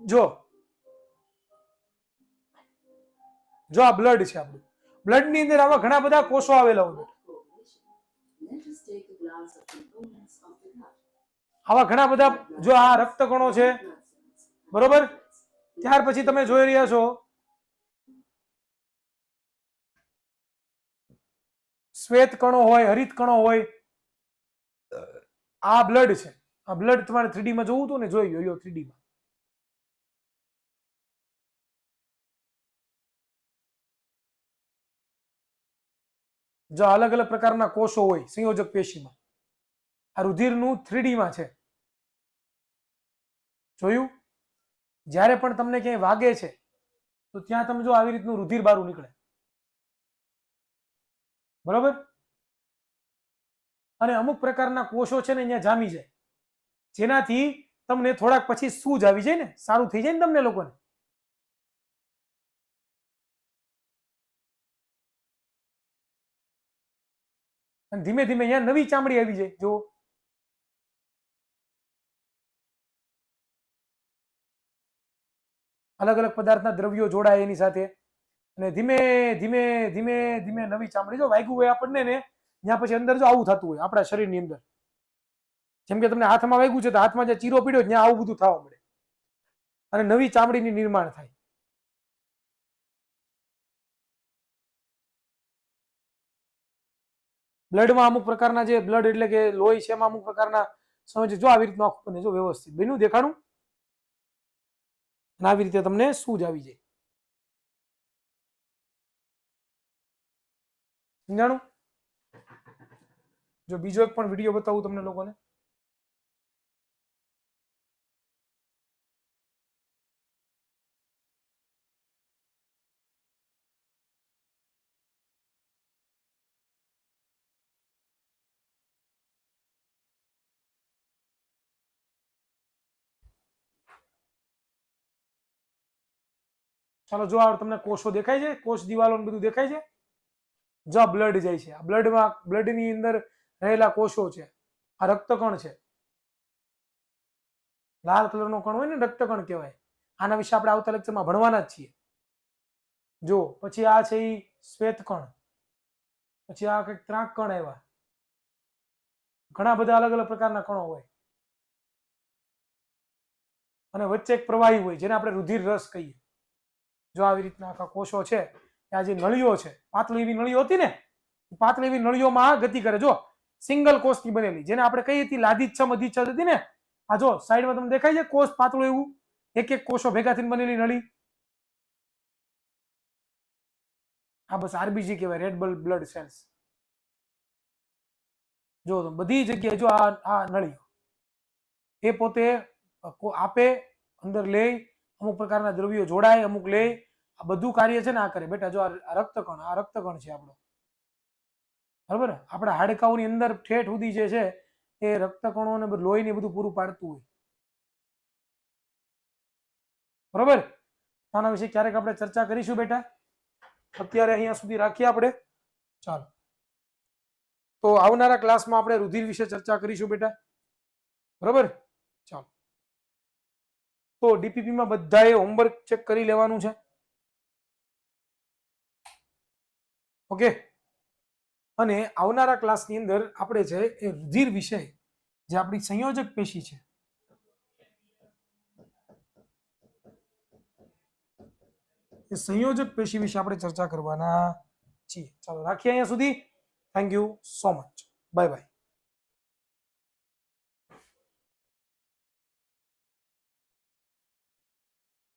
જો જો આ બ્લડ છે આપણું. બ્લડ ની અંદર આવા ઘણા બધા કોષો આવેલા હોય. આવા ઘણા બધા, જો આ રક્તકણો છે, બરોબર. ત્યાર પછી તમે જોઈ રહ્યા છો શ્વેત કણો હોય, હરિત કણો હોય. આ બ્લડ છે. આ બ્લડ તમારે 3D માં જોવું હતું ને, જોઈ લો 3D માં. જો અલગ અલગ પ્રકારના કોષો હોય સંયોજક પેશીમાં. આ રુધિરનું 3D માં છે. જોયું? જ્યારે પણ તમને ક્યાંય વાગે છે તો ત્યાં તમે જો આવી રીતનું રુધિર બહાર નીકળે. બરોબર. અને અમુક પ્રકારના કોષો છે ને અહીંયા જામી જાય, જેનાથી તમને થોડાક પછી સૂજ આવી જાય ને, સારું થઈ જાય ને તમને લોકોને. અને ધીમે ધીમે અહીંયા નવી ચામડી આવી જાય. જો અલગ અલગ પદાર્થના દ્રવ્યો જોડાય એની સાથે, અને ધીમે ધીમે ધીમે ધીમે નવી ચામડી, જો વાગ્યું હોય આપણને ને ત્યાં પછી અંદર જો આવું થતું હોય આપણા શરીરની અંદર. જેમ કે તમને હાથમાં વાગ્યું છે તો હાથમાં જે ચીરો પીડ્યો ત્યાં આવું બધું થવા મળે અને નવી ચામડીની નિર્માણ થાય. બ્લડમાં અમુક પ્રકારના જે બ્લડ એટલે કે લોહી છે એમાં અમુક પ્રકારના સમજ, જો આવી રીતનું આખું બને, જો વ્યવસ્થિત બેનું દેખાડું, અને આવી રીતે તમને સૂજ આવી જાય. સમજાણું? જો બીજો એક પણ વિડીયો બતાવું તમને લોકોને. ચાલો, જો આ તમને કોષો દેખાય છે, કોષ દિવાલો બધું દેખાય છે. જો બ્લડ જાય છે, આ બ્લડમાં, બ્લડની અંદર રહેલા કોષો છે. આ રક્તકણ છે, લાલ કલરનો કણ હોય ને રક્તકણ કહેવાય. આના વિશે આપણે આવતા લેક્ચરમાં ભણવાના જ છીએ. જો પછી આ છે એ શ્વેત કણ, પછી આ કંઈક ત્રાંક કણ આવ્યા. ઘણા બધા અલગ અલગ પ્રકારના કણો હોય, અને વચ્ચે એક પ્રવાહી હોય જેને આપણે રુધિર રસ કહીએ. જો આવી રીતના આખા કોષો છે. આ જે નળીઓ છે, પાતળી એવી નળીઓ હતી ને, પાતળી એવી નળીઓમાં ગતિ કરે. જો સિંગલ કોષની બનેલી, જેને આપણે કહીએ હતી લાદીચ્છમ અધિચ્છદ હતી ને. આ જો સાઈડમાં તમને દેખાય છે કોષ પાતળું એવું, એક એક કોષો ભેગા થઈને બનેલી નળી. આ બસ આરબીજી કહેવાય, રેડ બ્લડ સેલ્સ. જો બધી જગ્યાએ જો આ નળીઓ એ પોતે આપે, અંદર લે, અમુક પ્રકારના દ્રવ્યો જોડાય, અમુક લે. આ બધું કાર્ય છે ને આ કરે. બેટા જો આ રક્તકણ, આ રક્તકણ છે આપણો. બરાબર. આપણા હાડકાઓની અંદર ઠેઠ સુધી જે છે એ રક્તકણો ને લોહી ને બધું પૂરું પાડતું હોય. બરોબર. આના વિશે ક્યારેક આપણે ચર્ચા કરીશું બેટા. અત્યારે અહીંયા સુધી રાખીએ આપણે. ચાલો, તો આવનારા ક્લાસમાં આપણે રુધિર વિશે ચર્ચા કરીશું બેટા. બરોબર. ચાલો, તો ડીપીપીમાં બધાએ હોમવર્ક ચેક કરી લેવાનું છે. ઓકે. અને આવનારા ક્લાસની અંદર આપણે છે એ રુધિર વિશે જે આપણી સંયોજક પેશી છે, એ સંયોજક પેશી વિશે આપણે ચર્ચા કરવાના છીએ. ચાલો રાખીએ અહીંયા સુધી. Thank you so much. Bye bye.